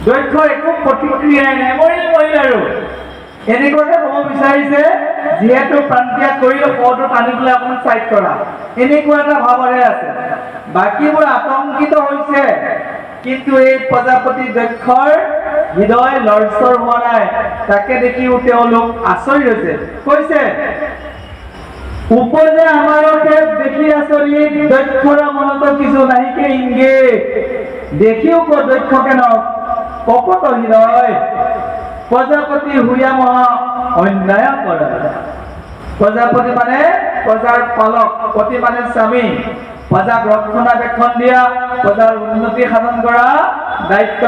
A: দক্ষৰ একো প্ৰতিক্ৰিয়াই নাই, মৰিল আৰু এনেকুৱাকে ক'ব বিচাৰিছে, যিহেতু প্ৰাণ ত্যাগ কৰিলে পদটো টানি পেলাই অকণমান চাইড কৰা, এনেকুৱা এটা ভাৱৰে আছে। বাকীবোৰ আতংকিত হৈছে, কিন্তু এই প্ৰজাপতি দক্ষৰ হৃদয় লৰচৰ হোৱা নাই। তাকে দেখিও তেওঁলোক আচৰিত হৈছে। কৈছে, উপজে আমাৰো খেপ দেখি আচৰিত, দক্ষৰ মনত কিছু নাহিকে ইংগিত। দেখিও দক্ষকে ন কপট হৃদয়, প্ৰজাপতি হুয়া মহা অন্যায় কৰে। প্ৰজাপতি মানে প্ৰজাৰ পালক, পতি মানে স্বামী, প্ৰজাক ৰক্ষণাবেক্ষণ দিয়া, প্ৰজাৰ উন্নতি সাধন কৰা দায়িত্ব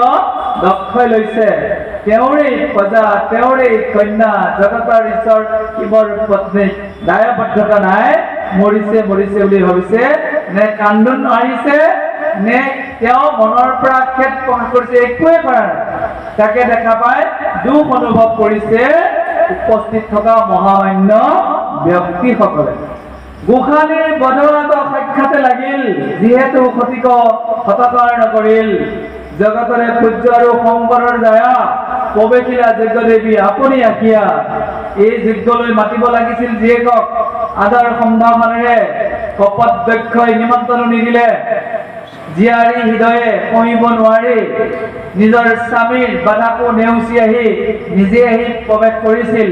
A: দক্ষই লৈছে। তেওঁৰেই প্ৰজা, তেওঁৰেই কন্যা, জগতৰ ঈশ্বৰ শিৱৰ পত্নী, দায়বদ্ধতা নাই, মৰিছে বুলি ভাবিছে নে কান্দোন আহিছে নে তেওঁ মনৰ পৰা খেদ প্ৰকাশ কৰিছে, একোৱে কৰা নাই। তাকে দেখা পাই দুখ অনুভৱ কৰিছে উপস্থিত থকা মহামান্য ব্যক্তিসকলে। গোসাঁনীৰ বদলাত সাক্ষাতে লাগিল, যিহেতু সতীক হতকাৰ নকৰিল। জগতৰে পূজ্য আৰু শংকৰৰ দয়া, প্ৰৱেশিলা যজ্ঞ দেৱী আপুনি আখিয়া। এই যজ্ঞলৈ মাতিব লাগিছিল জীয়েকক আদৰ সম্ভাষণেৰে। কপট দক্ষই নিমন্ত্ৰণ নিদিলে। জীয়াৰী হৃদয়ে কহিব নোৱাৰি, নিজৰ স্বামীৰ বাধাকো নেওচি আহি নিজে আহি প্ৰৱেশ কৰিছিল।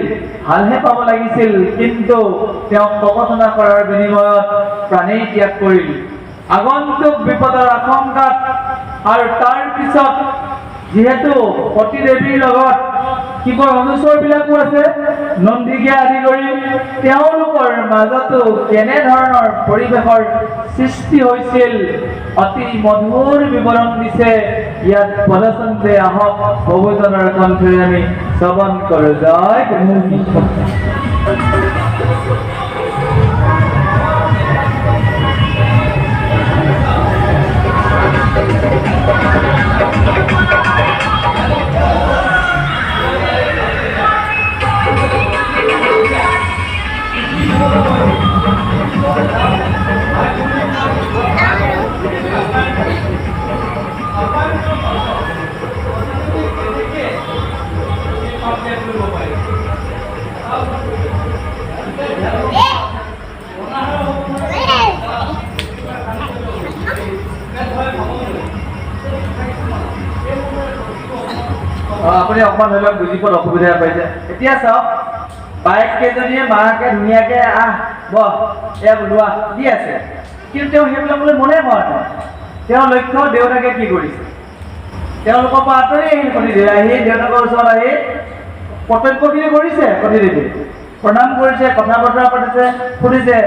A: ভালহে পাব লাগিছিল, কিন্তু তেওঁ কপটনা কৰাৰ বিনিময়ত প্ৰাণেই ত্যাগ কৰিল। আগন্তুক বিপদৰ আশংকাত আৰু তাৰ পিছত যিহেতু সতী দেৱীৰ লগত শিৱৰ অনুচৰবিলাকো আছে, নন্দিকে আদি কৰি, তেওঁলোকৰ মাজতো কেনেধৰণৰ পৰিৱেশৰ সৃষ্টি হৈছিল অতি মধুৰ বিৱৰণ দিছে ইয়াত পদচন্দে। আহক প্ৰভুজনৰ কণ্ঠৰে আমি শ্ৰৱণ কৰোঁ। জয় গুৰু। আপুনি অকমান ধৰি লওক বুজি পোৱাত অসুবিধা পাইছে। এতিয়া চাওক, বাইক কেইজনীয়ে মাকে ধুনীয়াকে আহ বহ এয়া লোৱা দি আছে, কিন্তু তেওঁ সেইবিলাকলৈ মনে কৰা নাই। তেওঁৰ লক্ষ্য দেউতাকে কি কৰিছে, তেওঁলোকৰ পৰা আঁতৰি আহিল সতীদেৱী। আহি দেউতাকৰ ওচৰত আহি কৰ্তব্যখিনি কৰিছে। সতীদেৱী প্ৰণাম কৰিছে, কথা বতৰা পাতিছে, সুধিছে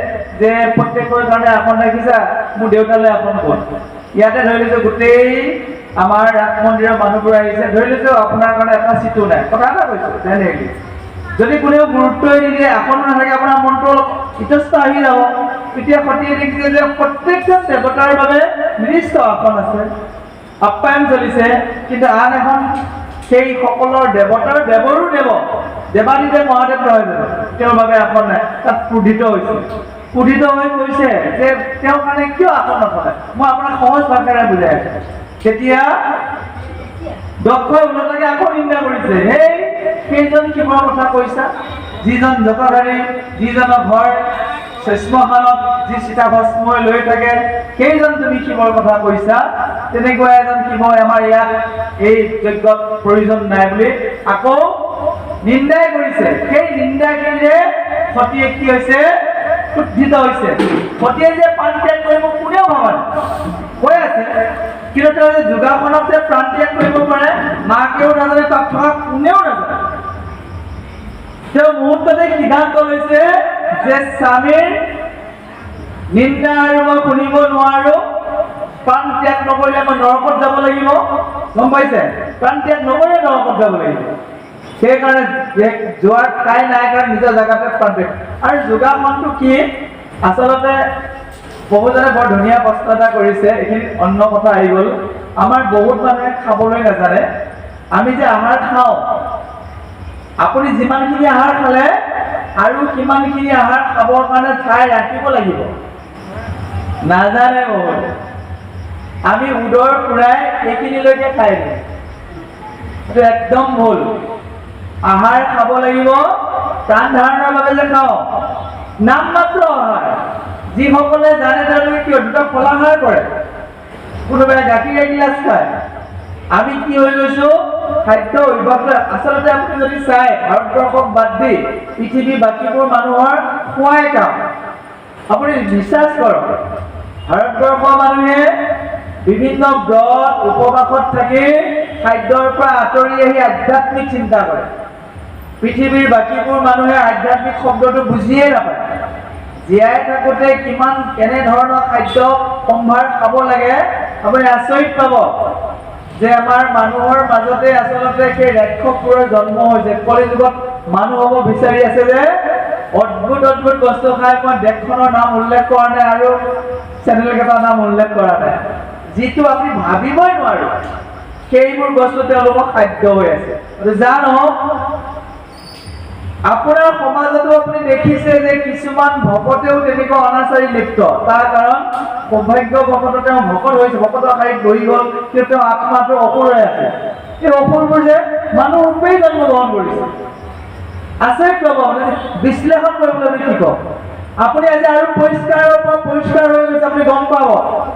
A: যে প্ৰত্যেকৰ কাৰণে আসন ৰাখিছা, মোৰ দেউতালৈ আসন ক'ত। ইয়াতে ধৰি লৈছো গোটেই আমাৰ ৰাস মন্দিৰৰ মানুহবোৰ আহিছে, ধৰি লৈছো আপোনাৰ কাৰণে এটা চিটো নাই। কথা এটা কৈছো, তেনেকৈ যদি কোনেও গুৰুত্বই নিদিয়ে, আসন নাথাকে, আপোনাৰ মনটো অলপ ইতস্ত আহি যাব। এতিয়া সতীয়ে দেখিছে যে প্ৰত্যেকজন দেৱতাৰ বাবে নিৰ্দিষ্ট আসন আছে, আপ্যায়ন চলিছে, কিন্তু আন এখন সেই সকলৰ দেৱতাৰ দেৱৰো দেৱাদিদেৱ মহাদেৱ নহয় জানো, তেওঁৰ বাবে আসন নাই। তাত ক্ৰোধিত হৈছে, ক্ৰোধিত হৈ কৈছে যে তেওঁৰ কাৰণে কিয় আসন নথলে, মই আপোনাক সহজ ভাষাৰে বুজাই আছো। তেতিয়া দক্ষই উন্নতকে আকৌ নিন্দা কৰিছে, সেইজন শিৱৰ কথা কৈছা, যিজন জটাধাৰী, যিজনৰ ঘৰ শ্মশানত যি চিতাভস্মই লৈ থাকে, সেইজন তুমি শিৱৰ কথা কৈছা। তেনেকুৱা এজন শিৱ আমাৰ ইয়াত এই যজ্ঞত প্ৰয়োজন নাই বুলি আকৌ নিন্দাই কৰিছে। সেই নিন্দাখিনিৰে সতীয়ে কি হৈছে, ক্ৰোধিত হৈছে। সতীয়ে যে প্ৰাণ ত্যাগ কৰিব কোনেও ভবা নাই, কৈ আছে, কিন্তু তেওঁ যে যোগাসনত যে প্ৰাণ ত্যাগ কৰিব পাৰে, মাকেও নাজানে, তাত থকা কোনেও নাজানে। তেওঁ মুহূৰ্ততে সিদ্ধান্ত লৈছে যে স্বামীৰ নিন্দা আৰু মই শুনিব নোৱাৰো, প্ৰাণ ত্যাগ নকৰিলে মই নৰকত যাব লাগিব, গম পাইছে? প্ৰাণ ত্যাগ নকৰিলে নৰকত যাব লাগিব। সেইকাৰণে যোৱাৰ ঠাই নাই কাৰণে নিজৰ জেগাতে প্ৰাণ ত্যাগ। আৰু যোগাসনটো কি আচলতে বহুজনে বৰ ধুনীয়া প্ৰশ্ন এটা কৰিছে, এইখিনি অন্য কথা আহি গ'ল। আমাৰ বহুত মানুহে খাবলৈ নাজানে। আমি যে আহাৰ খাওঁ, আপুনি যিমানখিনি আহাৰ খালে আৰু কিমানখিনি আহাৰ খাবৰ কাৰণে ঠাই ৰাখিব লাগিব নাজানে বহুত। আমি উদৰ পুৰাই এইখিনিলৈকে খাই দিওঁ, এইটো একদম ভুল। আহাৰ খাব লাগিব, প্ৰাণ ধাৰণৰ বাবে যে খাওঁ, নামমাত্ৰ আহাৰ। যিসকলে জানে তেওঁলোকে কিয় দুটা ফলাহাৰ কৰে, কোনোবাই গাখীৰ এগিলাচ খায়। আমি কি হৈ গৈছো, খাদ্য অভ্যাসটো আচলতে আপুনি যদি চাই ভাৰতবৰ্ষক বাদ দি পৃথিৱীৰ বাকীবোৰ মানুহৰ খোৱাই কাম। আপুনি বিশ্বাস কৰক, ভাৰতবৰ্ষৰ মানুহে বিভিন্ন ব্ৰত উপবাসত থাকি খাদ্যৰ পৰা আঁতৰি আহি আধ্যাত্মিক চিন্তা কৰে। পৃথিৱীৰ বাকীবোৰ মানুহে আধ্যাত্মিক শব্দটো বুজিয়ে নাপায়। জীয়াই থাকোঁতে কিমান কেনেধৰণৰ খাদ্য সম্ভাৰ খাব লাগে আপুনি আচৰিত পাব যে আমাৰ মানুহৰ মাজতে আচলতে সেই ৰাক্ষসবোৰৰ জন্ম হৈছে। কলিযুগত মানুহ হ'ব বিচাৰি আছে যে অদ্ভুত অদ্ভুত বস্তু খাই। মই দেশখনৰ নাম উল্লেখ কৰা নাই আৰু চেনেলকেইটাৰ নাম উল্লেখ কৰা নাই, যিটো আমি ভাবিবই নোৱাৰো সেইবোৰ বস্তু তেওঁলোকৰ খাদ্য হৈ আছে। যা নহওক, আপোনাৰ সমাজতো আপুনি দেখিছে যে কিছুমান ভকতেও তেনেকুৱা অনাচাৰী লিপ্ত। তাৰ কাৰণ সৌভাগ্যবশতঃ তেওঁ ভকত হৈছে, ভকতৰ শাৰীত বহি গ'ল, কিন্তু তেওঁ আত্মাটো অসুৰ হৈ আছে। এই অসুৰবোৰ যে মানুহ ৰূপেই জন্মগ্ৰহণ কৰিছে। আচৰিত পাব, বিশ্লেষণ কৰিবলৈ আমি কি কওঁ। আপুনি আজি আৰু পৰিষ্কাৰৰ পৰা পৰিষ্কাৰ হৈ গৈছে, আপুনি গম পাব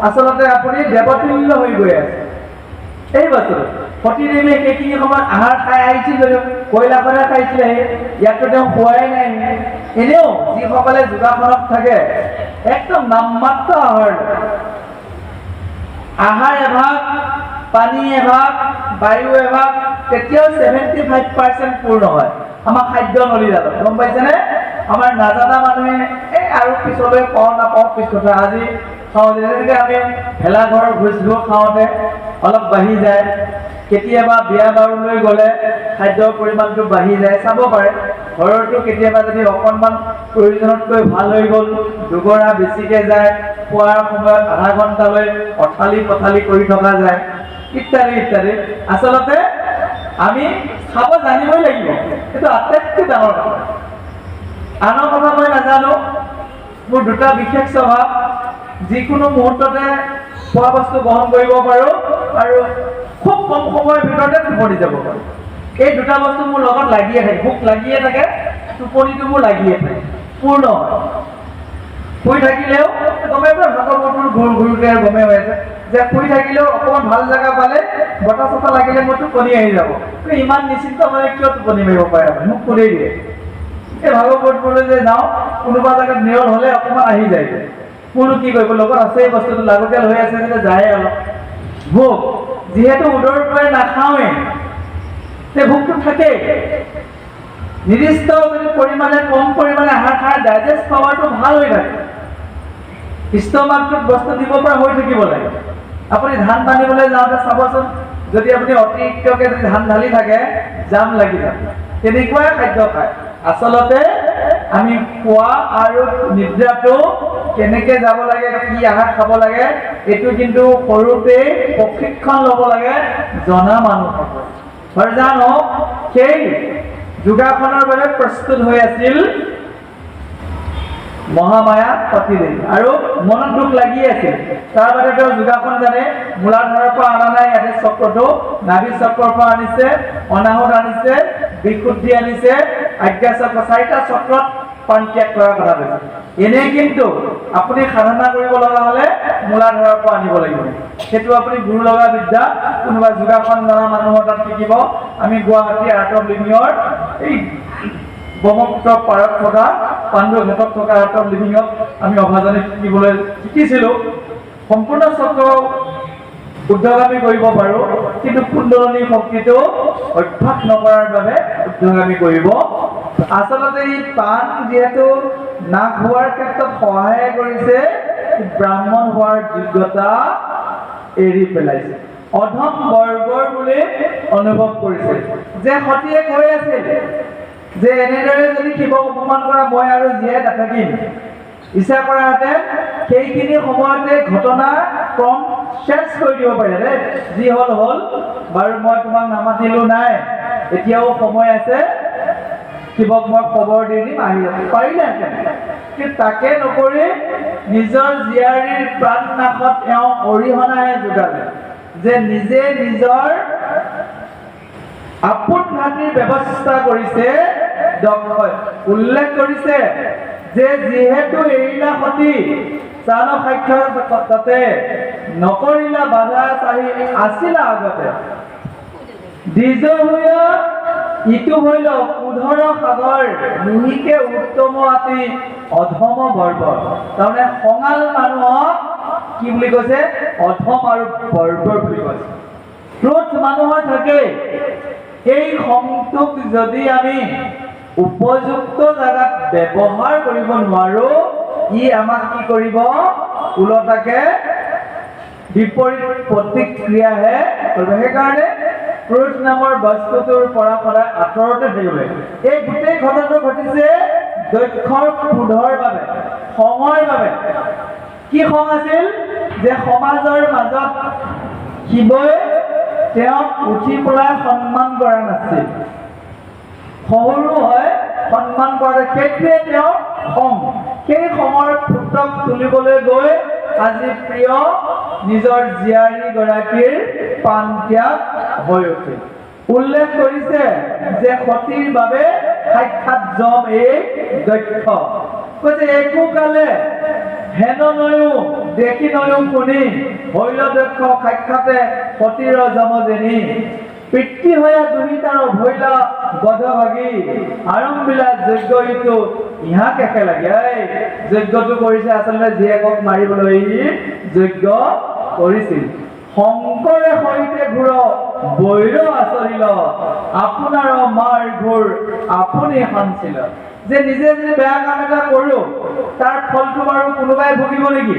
A: আচলতে আপুনি দেৱতুল্য হৈ গৈ আছে। এই বস্তু সতীদেৱীয়ে সেইখিনি সময়ত আহাৰ খাই আহিছিল যদিও কয়লাখনে খাইছিলে, ইয়াততো তেওঁ খোৱাই নাই। এনেও যিসকলে যোগাসনত থাকে একদম নামমাত্ৰ আহাৰ এভাগ, পানী এভাগ, বায়ু এভাগ, তেতিয়াও 75% পূৰ্ণ হয় আমাৰ খাদ্য নলীডালত, গম পাইছেনে? আমাৰ নাজানা মানুহে আৰু পিছলৈ পাওঁ নাপাওঁ পিছ কথা। আজি খাওঁ যেনেকৈ আমি ভেলাঘৰ ভোজবোৰ খাওঁতে অলপ বাঢ়ি যায়, কেতিয়াবা বিয়া বাৰুলৈ গ'লে খাদ্যৰ পৰিমাণটো বাঢ়ি যায়। চাব পাৰে ঘৰতো কেতিয়াবা যদি অকণমান প্ৰয়োজনতকৈ ভাল হৈ গ'ল, দুগৰা বেছিকৈ যায়, খোৱাৰ সময়ত আধা ঘণ্টালৈ অঠালি পঠালি কৰি থকা যায়, ইত্যাদি ইত্যাদি। আচলতে আমি খাব জানিবই লাগিব, সেইটো আটাইতকৈ ডাঙৰ কথা। আনৰ কথা মই নাজানো, মোৰ দুটা বিশেষ স্বভাৱ। যিকোনো মুহূৰ্ততে খোৱা বস্তু গ্ৰহণ কৰিব পাৰোঁ আৰু খুব কম সময়ৰ ভিতৰতে টোপনি যাব পাৰোঁ। এই দুটা বস্তু মোৰ লগত লাগিয়ে থাকে। ভোক লাগিয়ে থাকে, টোপনিটো মোৰ লাগিয়ে থাকে, পূৰ্ণ হয়। শুই থাকিলেও গমে পায় ভাগৰ বতন ঘূৰোতে আৰু গমে হৈ আছে যে শুই থাকিলেও অকণমান ভাল জেগা পালে বতাহ চতাহ লাগিলে মোৰ টোপনি আহি যাব। ইমান নিশ্চিন্ত মানে কিয় টোপনি মাৰিব পাৰে আপুনি মোক ক'লেই দিয়ে। এই ভাগৱতবোৰলৈ যে যাওঁ, কোনোবা জেগাত নিয়ৰ হ'লে অকণমান আহি যায়। মোৰনো কি কৰিব, লগত আছে এই বস্তুটো লাগতিয়াল হৈ আছে যেতিয়া যায় অলপ। ভোক যিহেতু উদৰৰ পৰাই নাখাওঁৱেই, সেই ভোকটো থাকেই। নিৰ্দিষ্ট পৰিমাণে কম পৰিমাণে আহাৰ খাই ডাইজেষ্ট পাৱাৰটো ভাল হৈ থাকে। ষ্টমাকটোত বস্তু দিব পৰা হৈ থাকিব লাগে। আপুনি ধান বান্ধিবলৈ যাওঁতে চাবচোন, যদি আপুনি অতিৰিক্তকৈ যদি ধান ঢালি থাকে জাম লাগি যায়। তেনেকুৱাই খাদ্য খায়। আচলতে আমি খোৱা আৰু নিদ্ৰাটো কেনেকৈ যাব লাগে, কি আহাৰ খাব লাগে, এইটো কিন্তু সৰুতেই প্ৰশিক্ষণ ল'ব লাগে জনা মানুহসকলে। জানো সেই যোগাসনৰ বাবে প্ৰস্তুত হৈ আছিল মহামায়া সতীদেৱী, আৰু মনত দুখ লাগি আছিল। তাৰ বাবে তেওঁ যোগাসন জানে, মূলাধাৰৰ পৰা অনা নাই, ইয়াতে চক্ৰটো নাভি চক্ৰৰ পৰা আনিছে, অনাহত আনিছে, বিশুদ্ধি আনিছে, আজ্ঞা চক্ৰ, 4টা চক্ৰত প্ৰাণ ত্যাগ কৰাৰ কথা কৈছে। এনে কিন্তু আপুনি সাধনা কৰিব লগা হ'লে মূলাধাৰৰ পৰা আনিব লাগিব। সেইটো আপুনি গুৰু লগা বিদ্যা কোনোবা যোগাসন জনা মানুহৰ তাত শিকিব। আমি গুৱাহাটী আৰ্ট অফ লিভিঙৰ এই ব্ৰহ্মপুত্ৰ পাৰত থকা পাণ্ডুঘাটত থকা আৰ্ট অফ লিভিঙত আমি অভাজনে শিকিছিলোঁ। সম্পূৰ্ণ চক্ৰ ঊৰ্ধ্বগামী কৰিব পাৰোঁ, কিন্তু কুণ্ডলিনী শক্তিটো অভ্যাস নকৰাৰ বাবে ঊৰ্ধ্বগামী কৰিব। আচলতে এই প্ৰাণ যিহেতু নাশ হোৱাৰ ক্ষেত্ৰত সহায় কৰিছে, ব্ৰাহ্মণ হোৱাৰ যোগ্যতা এৰি পেলাইছে। অধম বৰ্বৰ বুলি অনুভৱ কৰিছে যে সতীয়ে কৈ আছিল যে এনেদৰে যদি শিৱক অপমান কৰা মই আৰু জীয়াই নাথাকিম। ইচ্ছা কৰাহেঁতেন সেইখিনি সময়তে ঘটনা ক্ৰম চেঞ্জ কৰি দিব পাৰিলে, যি হ'ল হ'ল বাৰু, মই তোমাক নামাতিলো নাই, এতিয়াও সময় আছে, শিৱক মই খবৰ দি দিম, আহি পাৰিলেহেঁতেন। কিন্তু তাকে নকৰি নিজৰ জীয়াৰীৰ প্ৰাণ নাশত তেওঁ অৰিহণাহে যোগালে, যে নিজে নিজৰ আপোন ঘাটিৰ ব্যৱস্থা কৰিছে। দক্ষই উল্লেখ কৰিছে যে যিহেতু এৰিলা সতী চান সাক্ষাৎ তাতে নকৰিলা বাধা চাহি আছিলা আগতে, দ্বিজ হৈয়া ইটো হইল উধৰ সাগৰ নিহিকে উত্তম আতি অধম বৰ্বৰ। তাৰমানে খঙাল মানুহক কি বুলি কৈছে? অধম আৰু বৰ্বৰ বুলি কৈছে। ক্ৰোধ মানুহৰ থাকে, এই খংটোক যদি আমি উপযুক্ত জাগাত ব্যৱহাৰ কৰিব নোৱাৰো, ই আমাক কি কৰিব? ওলটাকে বিপৰীত প্ৰতিক্ৰিয়াহে কৰিব। সেইকাৰণে ক্ৰোধ নামৰ বস্তুটোৰ পৰা সদায় আঁতৰতে থাকিব লাগে। এই গোটেই ঘটনাটো ঘটিছে দক্ষৰ ক্ৰোধৰ বাবে, খঙৰ বাবে। কি খং আছিল? যে সমাজৰ মাজত শিৱই তেওঁক উঠি পেলাই সন্মান কৰা নাছিল, সৰু হয় সন্মান কৰে, সেইটোৱে তেওঁৰ খং। সেই খঙৰ ফুটক তুলিবলৈ গৈ আজি প্ৰিয় নিজৰ জীয়াৰী গৰাকীৰ প্ৰাণ ত্যাগ হৈ উঠিল। উল্লেখ কৰিছে যে সতীৰ বাবে সাক্ষাৎ যম এই দক্ষ। কৈছে একো কালে হেন নয়ো দেখি নয়ো শুনি হইল দক্ষ সাক্ষাতে সতীৰ যমজনী। পিতৃ হয়া দুহিতাৰ ভৈলা বধভাগী আৰম্ভিলা যজ্ঞ ইটো ইহাক একেলাগে। এই যজ্ঞটো কৰিছে আচলতে জীয়েকক মাৰিবলৈ যজ্ঞ কৰিছিল। শংকৰে সৈতে ঘূৰ বৈৰ আচৰিল আপোনাৰ মাৰ ঘোৰ আপুনি সাঞ্চিল। যে নিজে যদি বেয়া কাম এটা কৰো তাৰ ফলটো বাৰু কোনোবাই ভুগিব নেকি?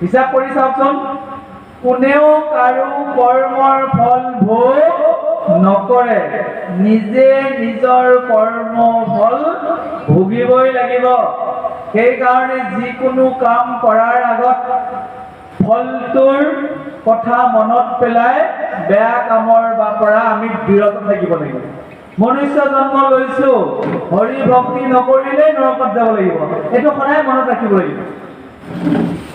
A: হিচাপ কৰি চাওকচোন। কোনেও কাৰো কৰ্মৰ ফল ভোগ নকৰে, নিজে নিজৰ কৰ্ম ফল ভুগিবই লাগিব। সেইকাৰণে যিকোনো কাম কৰাৰ আগত ফলটোৰ কথা মনত পেলাই বেয়া কামৰ পৰা আমি বিৰত থাকিব লাগিব। মনুষ্য জন্ম লৈছো, হৰি ভক্তি নকৰিলে নৰকত যাব লাগিব, এইটো সদায় মনত ৰাখিব লাগিব।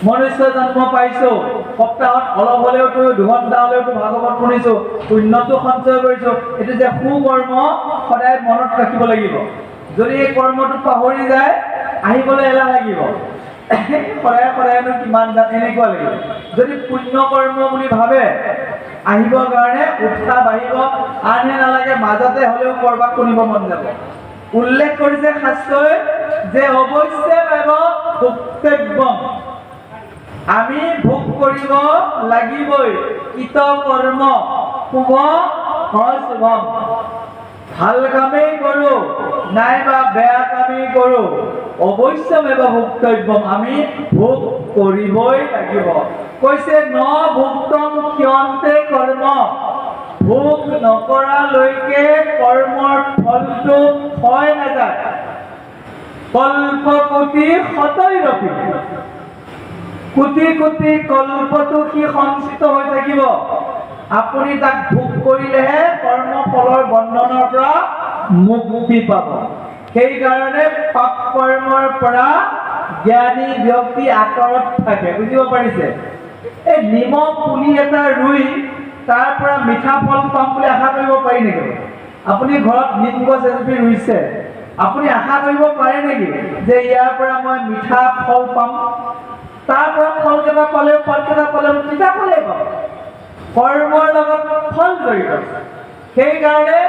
A: মনুষ্য জন্ম পাইছো, সপ্তাহত অলপ হলেওতো 2 ঘণ্টা হলেওতো ভাগৱত শুনিছো, পুণ্যটো সঞ্চয় কৰিছো, এইটো যে সুকৰ্ম সদায় মনত ৰাখিব লাগিব। যদি এই কৰ্মটো পাহৰি যায় আহিবলৈ এলাহ লাগিব, সদায় সদায়নো কিমান যাম এনেকুৱা লাগিব। যদি পুণ্য কৰ্ম বুলি ভাবে আহিবৰ কাৰণে উৎসাহ বাঢ়িব, আনহে নালাগে মাজতে হলেও কৰবাত শুনিব মন যাব। উল্লেখ কৰিছে শাস্ত্ৰই যে অৱশ্যে ভোক্তব্যম, আমি ভোগ কৰিব লাগিবই। কৃত কৰ্ম শুভ অশুভম, ভাল কামেই কৰো নাইবা বেয়া কামেই কৰো, অৱশ্যে ভোক্তব্যম, আমি ভোগ কৰিবই লাগিব। কৈছে ন ভুক্তম ক্ষন্তে কৰ্ম, ভোগ নকৰালৈকে কৰ্মৰ ফলটো ক্ষয় নাযায়। কল্পকোটি শতৈৰপি, কোটি কোটি কল্পটো সি সঞ্চিত হৈ থাকিব। আপুনি তাক ভোগ কৰিলেহে কৰ্মফলৰ বন্ধনৰ পৰা মুক্তি পাব। সেইকাৰণে পাপ কৰ্মৰ পৰা জ্ঞানী ব্যক্তি আঁতৰত থাকে। বুজিব পাৰিছে? এই নিমখ পুলি এটা ৰুই তাৰ পৰা মিঠা ফল পাম বুলি আশা কৰিব পাৰি নেকি? আপুনি ঘৰত নিম গছ এজোপি ৰুইছে, আপুনি আশা কৰিব পাৰে নেকি যে ইয়াৰ পৰা মই মিঠা ফল পাম? তাৰ পৰা ফলকেইটা পালেও মিঠা ফলেই পাব। কৰ্মৰ লগত ফল জড়িত। সেইকাৰণে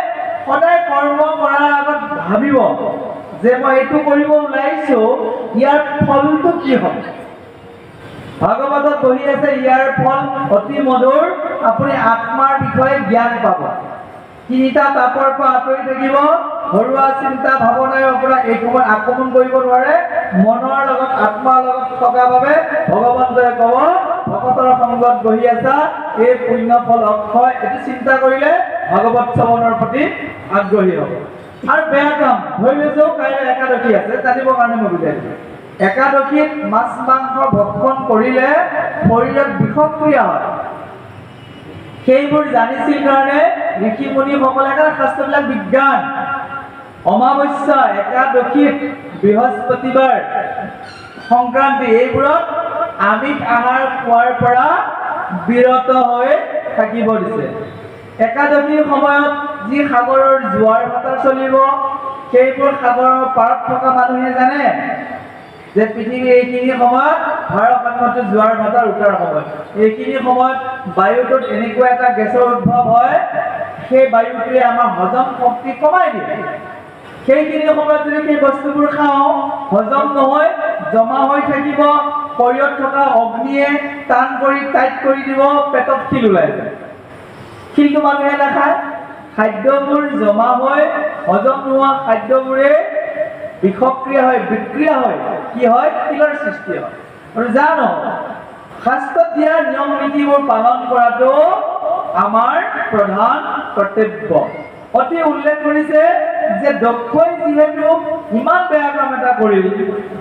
A: সদায় কৰ্ম কৰাৰ আগত ভাবিব যে মই এইটো কৰিব ওলাইছো, ইয়াৰ ফলটো কি হ'ব? ভাগৱতত বহি আছে ইয়াৰ ফল অতি মধুৰ, আপুনি আত্মাৰ বিষয়ে জ্ঞান পাব। 3টা তাপৰ পৰা আঁতৰি থাকিব, ঘৰুৱা চিন্তা ভাৱনাৰ পৰা এই সময়ত আক্ৰমণ কৰিব নোৱাৰে। মনৰ লগত আত্মাৰ লগত থকা বাবে ভগৱন্তই ক'ব ভকতৰ সংগত বহি আছা, এই পুণ্য ফল অক্ষয়। এইটো চিন্তা কৰিলে ভাগৱত শ্ৰৱণৰ প্ৰতি আগ্ৰহী হ'ব। আৰু বেয়া কাম ধৰি লৈছোঁ, কাইলৈ একাদশী আছে, জানিবৰ কাৰণে মই বুজাই দিছোঁ। একাদশীত মাছ মাংস ভক্ষণ কৰিলে শৰীৰত বিষক্ৰিয়া হয়। সেইবোৰ জানিছিল কাৰণে ঋষি মুনিসকলে শাস্ত্ৰবিলাক বিজ্ঞান। অমাৱস্যা, একাদশীত, বৃহস্পতিবাৰ, সংক্ৰান্তি এইবোৰত আমিষ আহাৰ খোৱাৰ পৰা বিৰত হৈ থাকিব দিছে। একাদশীৰ সময়ত যি সাগৰৰ জোৱাৰ ভাটা চলিব, সেইবোৰ সাগৰৰ পাৰত থকা মানুহে জানে যে পৃথিৱীৰ এইখিনি সময়ত ভাৰসাম্যটো জোৱাৰ ভাটাৰ উত্তৰ সময়। এইখিনি সময়ত বায়ুটোত এনেকুৱা এটা গেছৰ উদ্ভৱ হয়, সেই বায়ুটোৱে আমাৰ হজম শক্তি কমাই দিয়ে। সেইখিনি সময়ত যদি সেই বস্তুবোৰ খাওঁ, হজম নহয়, জমা হৈ থাকিব, শৰীৰত থকা অগ্নিয়ে টান কৰি টাইট কৰি দিব, পেটত শিল ওলাই যায়। শিলটো মানুহে নাখায়, খাদ্যবোৰ জমা হৈ হজম নোহোৱা খাদ্যবোৰে বিষক্ৰিয়া হয়, বিক্ৰিয়া হয়, কি হয়, শিলৰ সৃষ্টি হয়। আৰু জানো শাস্ত্ৰত দিয়া নিয়ম নীতিবোৰ পালন কৰাটো আমাৰ প্ৰধান কৰ্তব্য। অতি উল্লেখ কৰিছে যে দক্ষই যিহেতু ইমান বেয়া কাম এটা কৰিল,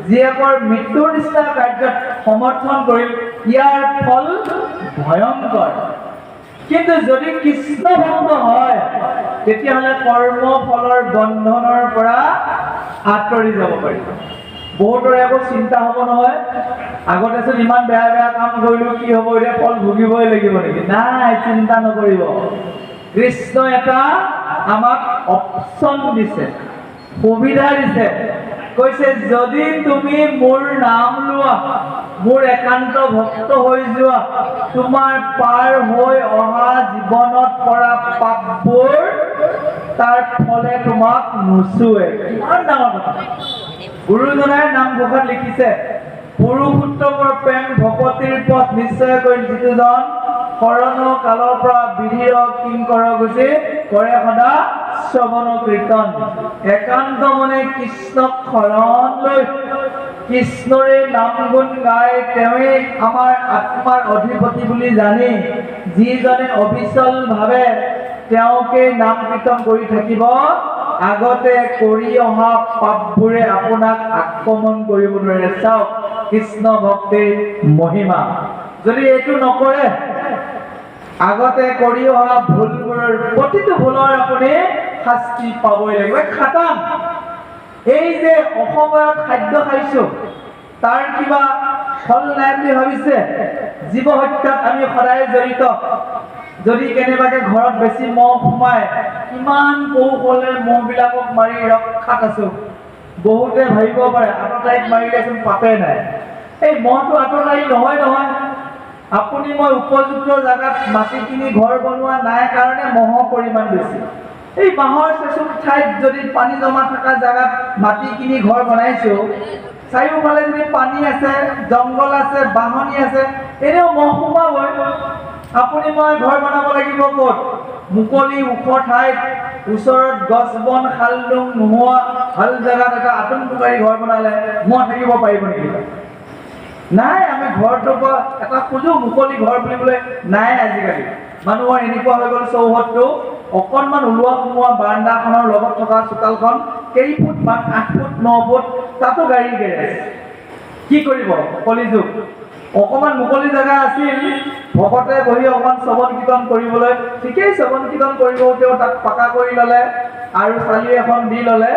A: জীয়েকৰ মৃত্যুৰ নিচিনা কাৰ্যত সমৰ্থন কৰিল, ইয়াৰ ফল ভয়ংকৰ। কিন্তু যদি কৃষ্ণ ভক্ত হয়, তেতিয়াহ'লে কৰ্ম ফলৰ বন্ধনৰ পৰা আঁতৰি যাব পাৰিব। বহুতৰে আকৌ চিন্তা হ'ব নহয়, আগতেচোন ইমান বেয়া বেয়া কাম কৰিলোঁ, কি হ'ব এতিয়া, ফল ভুগিবই লাগিব নেকি? নাই, চিন্তা নকৰিব। কৃষ্ণ এটা আমাক অপচন দিছে, সুবিধা দিছে। কৈছে যদি তুমি মোৰ নাম লোৱা, মোৰ একান্ত ভক্ত হৈ যোৱা, তোমাৰ পাৰ হৈ অহা জীৱনত কৰা পাপবোৰ তাৰ ফলে তোমাক নুচুৱে। কিমান ডাঙৰ কথা! গুৰুজনাই নামঘোষাত লিখিছে, পুৰুষোত্তমৰ প্ৰেম ভকতিৰ পথ নিশ্চয় কৰিল, যিটোজন শৰণ কালৰ পৰা বিধিৰ কিংকৰ গুচি কৰে সদা শ্ৰৱণ কীৰ্তন। একান্ত মনে কৃষ্ণক শৰণ লৈ কৃষ্ণৰে নাম গুণ গাই তেওঁৱেই আমাৰ আত্মাৰ অধিপতি বুলি জানি যিজনে অবিচল ভাৱে তেওঁকে নাম কীৰ্তন কৰি থাকিব, আগতে কৰি অহা পাপবোৰে আপোনাক আক্ৰমণ কৰিব নোৱাৰে। চাওক কৃষ্ণ ভক্তিৰ মহিমা। যদি এইটো নকৰে, আগতে কৰি অহা ভুলবোৰৰ প্ৰতিটো ভুলৰ আপুনি শাস্তি পাবই লাগিব। খাটাং। এই যে অসময়ত খাদ্য খাইছো, তাৰ কিবা ফল নাই বুলি ভাবিছে? জীৱ হত্যাত আমি সদায় জড়িত। যদি কেনেবাকে ঘৰত বেছি মহ সোমায়, কিমান কৌশলে মহবিলাকক মাৰি ৰক্ষাত আছো। বহুতে ভাবিব পাৰে আততায়ীক মাৰিলেচোন পাপে নাই। এই মহটো আততায়ী নহয় নহয়। আপুনি মই উপযুক্ত জাগাত মাটি কিনি ঘৰ বনোৱা নাই কাৰণে মহৰ পৰিমাণ বেছি। এই বাঁহৰ চেচুক ঠাইত যদি পানী জমা থকা জাগাত মাটি কিনি ঘৰ বনাইছো, চাৰিওফালে যদি পানী আছে, জংঘল আছে, বাহনি আছে, এনেও মহ সোমাবই। আপুনি মই ঘৰ বনাব লাগিব ক'ত? মুকলি ওখ ঠাইত, ওচৰত গছ বন খাল ডুং নোহোৱা ভাল জেগাত এটা আতংককাৰী ঘৰ বনালে মহ থাকিব পাৰিব নেকি? নাই। আমি ঘৰটোৰ পৰা এটা খোজো মুকলি ঘৰ বুলিবলৈ নাই আজিকালি। মানুহৰ এনেকুৱা হৈ গ'ল, চৌহদটো অকণমান ওলোৱা সোমোৱা বাৰাণ্ডাখনৰ লগত থকা চোতালখন কেইফুট মান, 8 ফুট 9 ফুট, তাতো গাড়ী গেৰেজ। কি কৰিব? কলিযুগ। অকণমান মুকলি জেগা আছিল, ভকতে বহি অকণমান শ্ৰৱণ কীৰ্তন কৰিবলৈ, ঠিকেই শ্ৰৱণ কীৰ্তন কৰিব, তেওঁ তাত পাকা কৰি ল'লে আৰু চালি এখন দি ল'লে,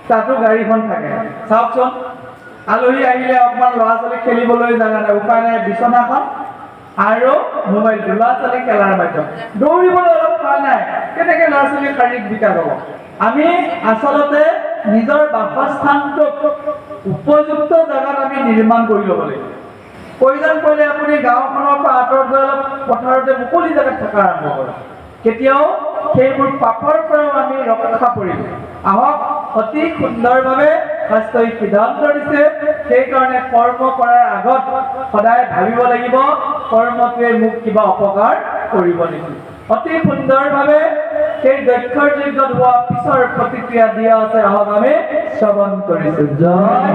A: তাতো গাড়ীখন থাকে। চাওকচোন, আলহী আহিলে অকণমান ল'ৰা ছোৱালী খেলিবলৈ জেগা নাই, উপায় নাই, বিচনাখন আৰু মোবাইলটো, ল'ৰা ছোৱালী খেলাৰ মাধ্যম। দৌৰিবলৈ অলপ ঠাই নাই, কেনেকৈ ল'ৰা ছোৱালীৰ শাৰীৰিক বিকাশ হ'ব? আমি আচলতে নিজৰ বাসস্থানটোক উপযুক্ত জেগাত আমি নিৰ্মাণ কৰি ল'ব লাগিব। প্ৰয়োজন পৰিলে আপুনি গাঁওখনৰ পৰা আঁতৰত গৈ অলপ পথাৰতে মুকলি জেগাত থকা আৰম্ভ কৰক। কেতিয়াও সেইবোৰ পাপৰ পৰাও আমি ৰক্ষা পৰিম। আহক, অতি সুন্দৰভাৱে শাস্ত্ৰই সিদ্ধান্ত দিছে। সেইকাৰণে কৰ্ম কৰাৰ আগত সদায় ভাবিব লাগিব, কৰ্মটোৱে মোক কিবা অপকাৰ কৰিব নেকি। অতি সুন্দৰভাৱে সেই দক্ষৰ যজ্ঞত হোৱা পিছৰ প্ৰতিক্ৰিয়া দিয়া আছে। আহক আমি শ্ৰৱণ কৰিছো। জয়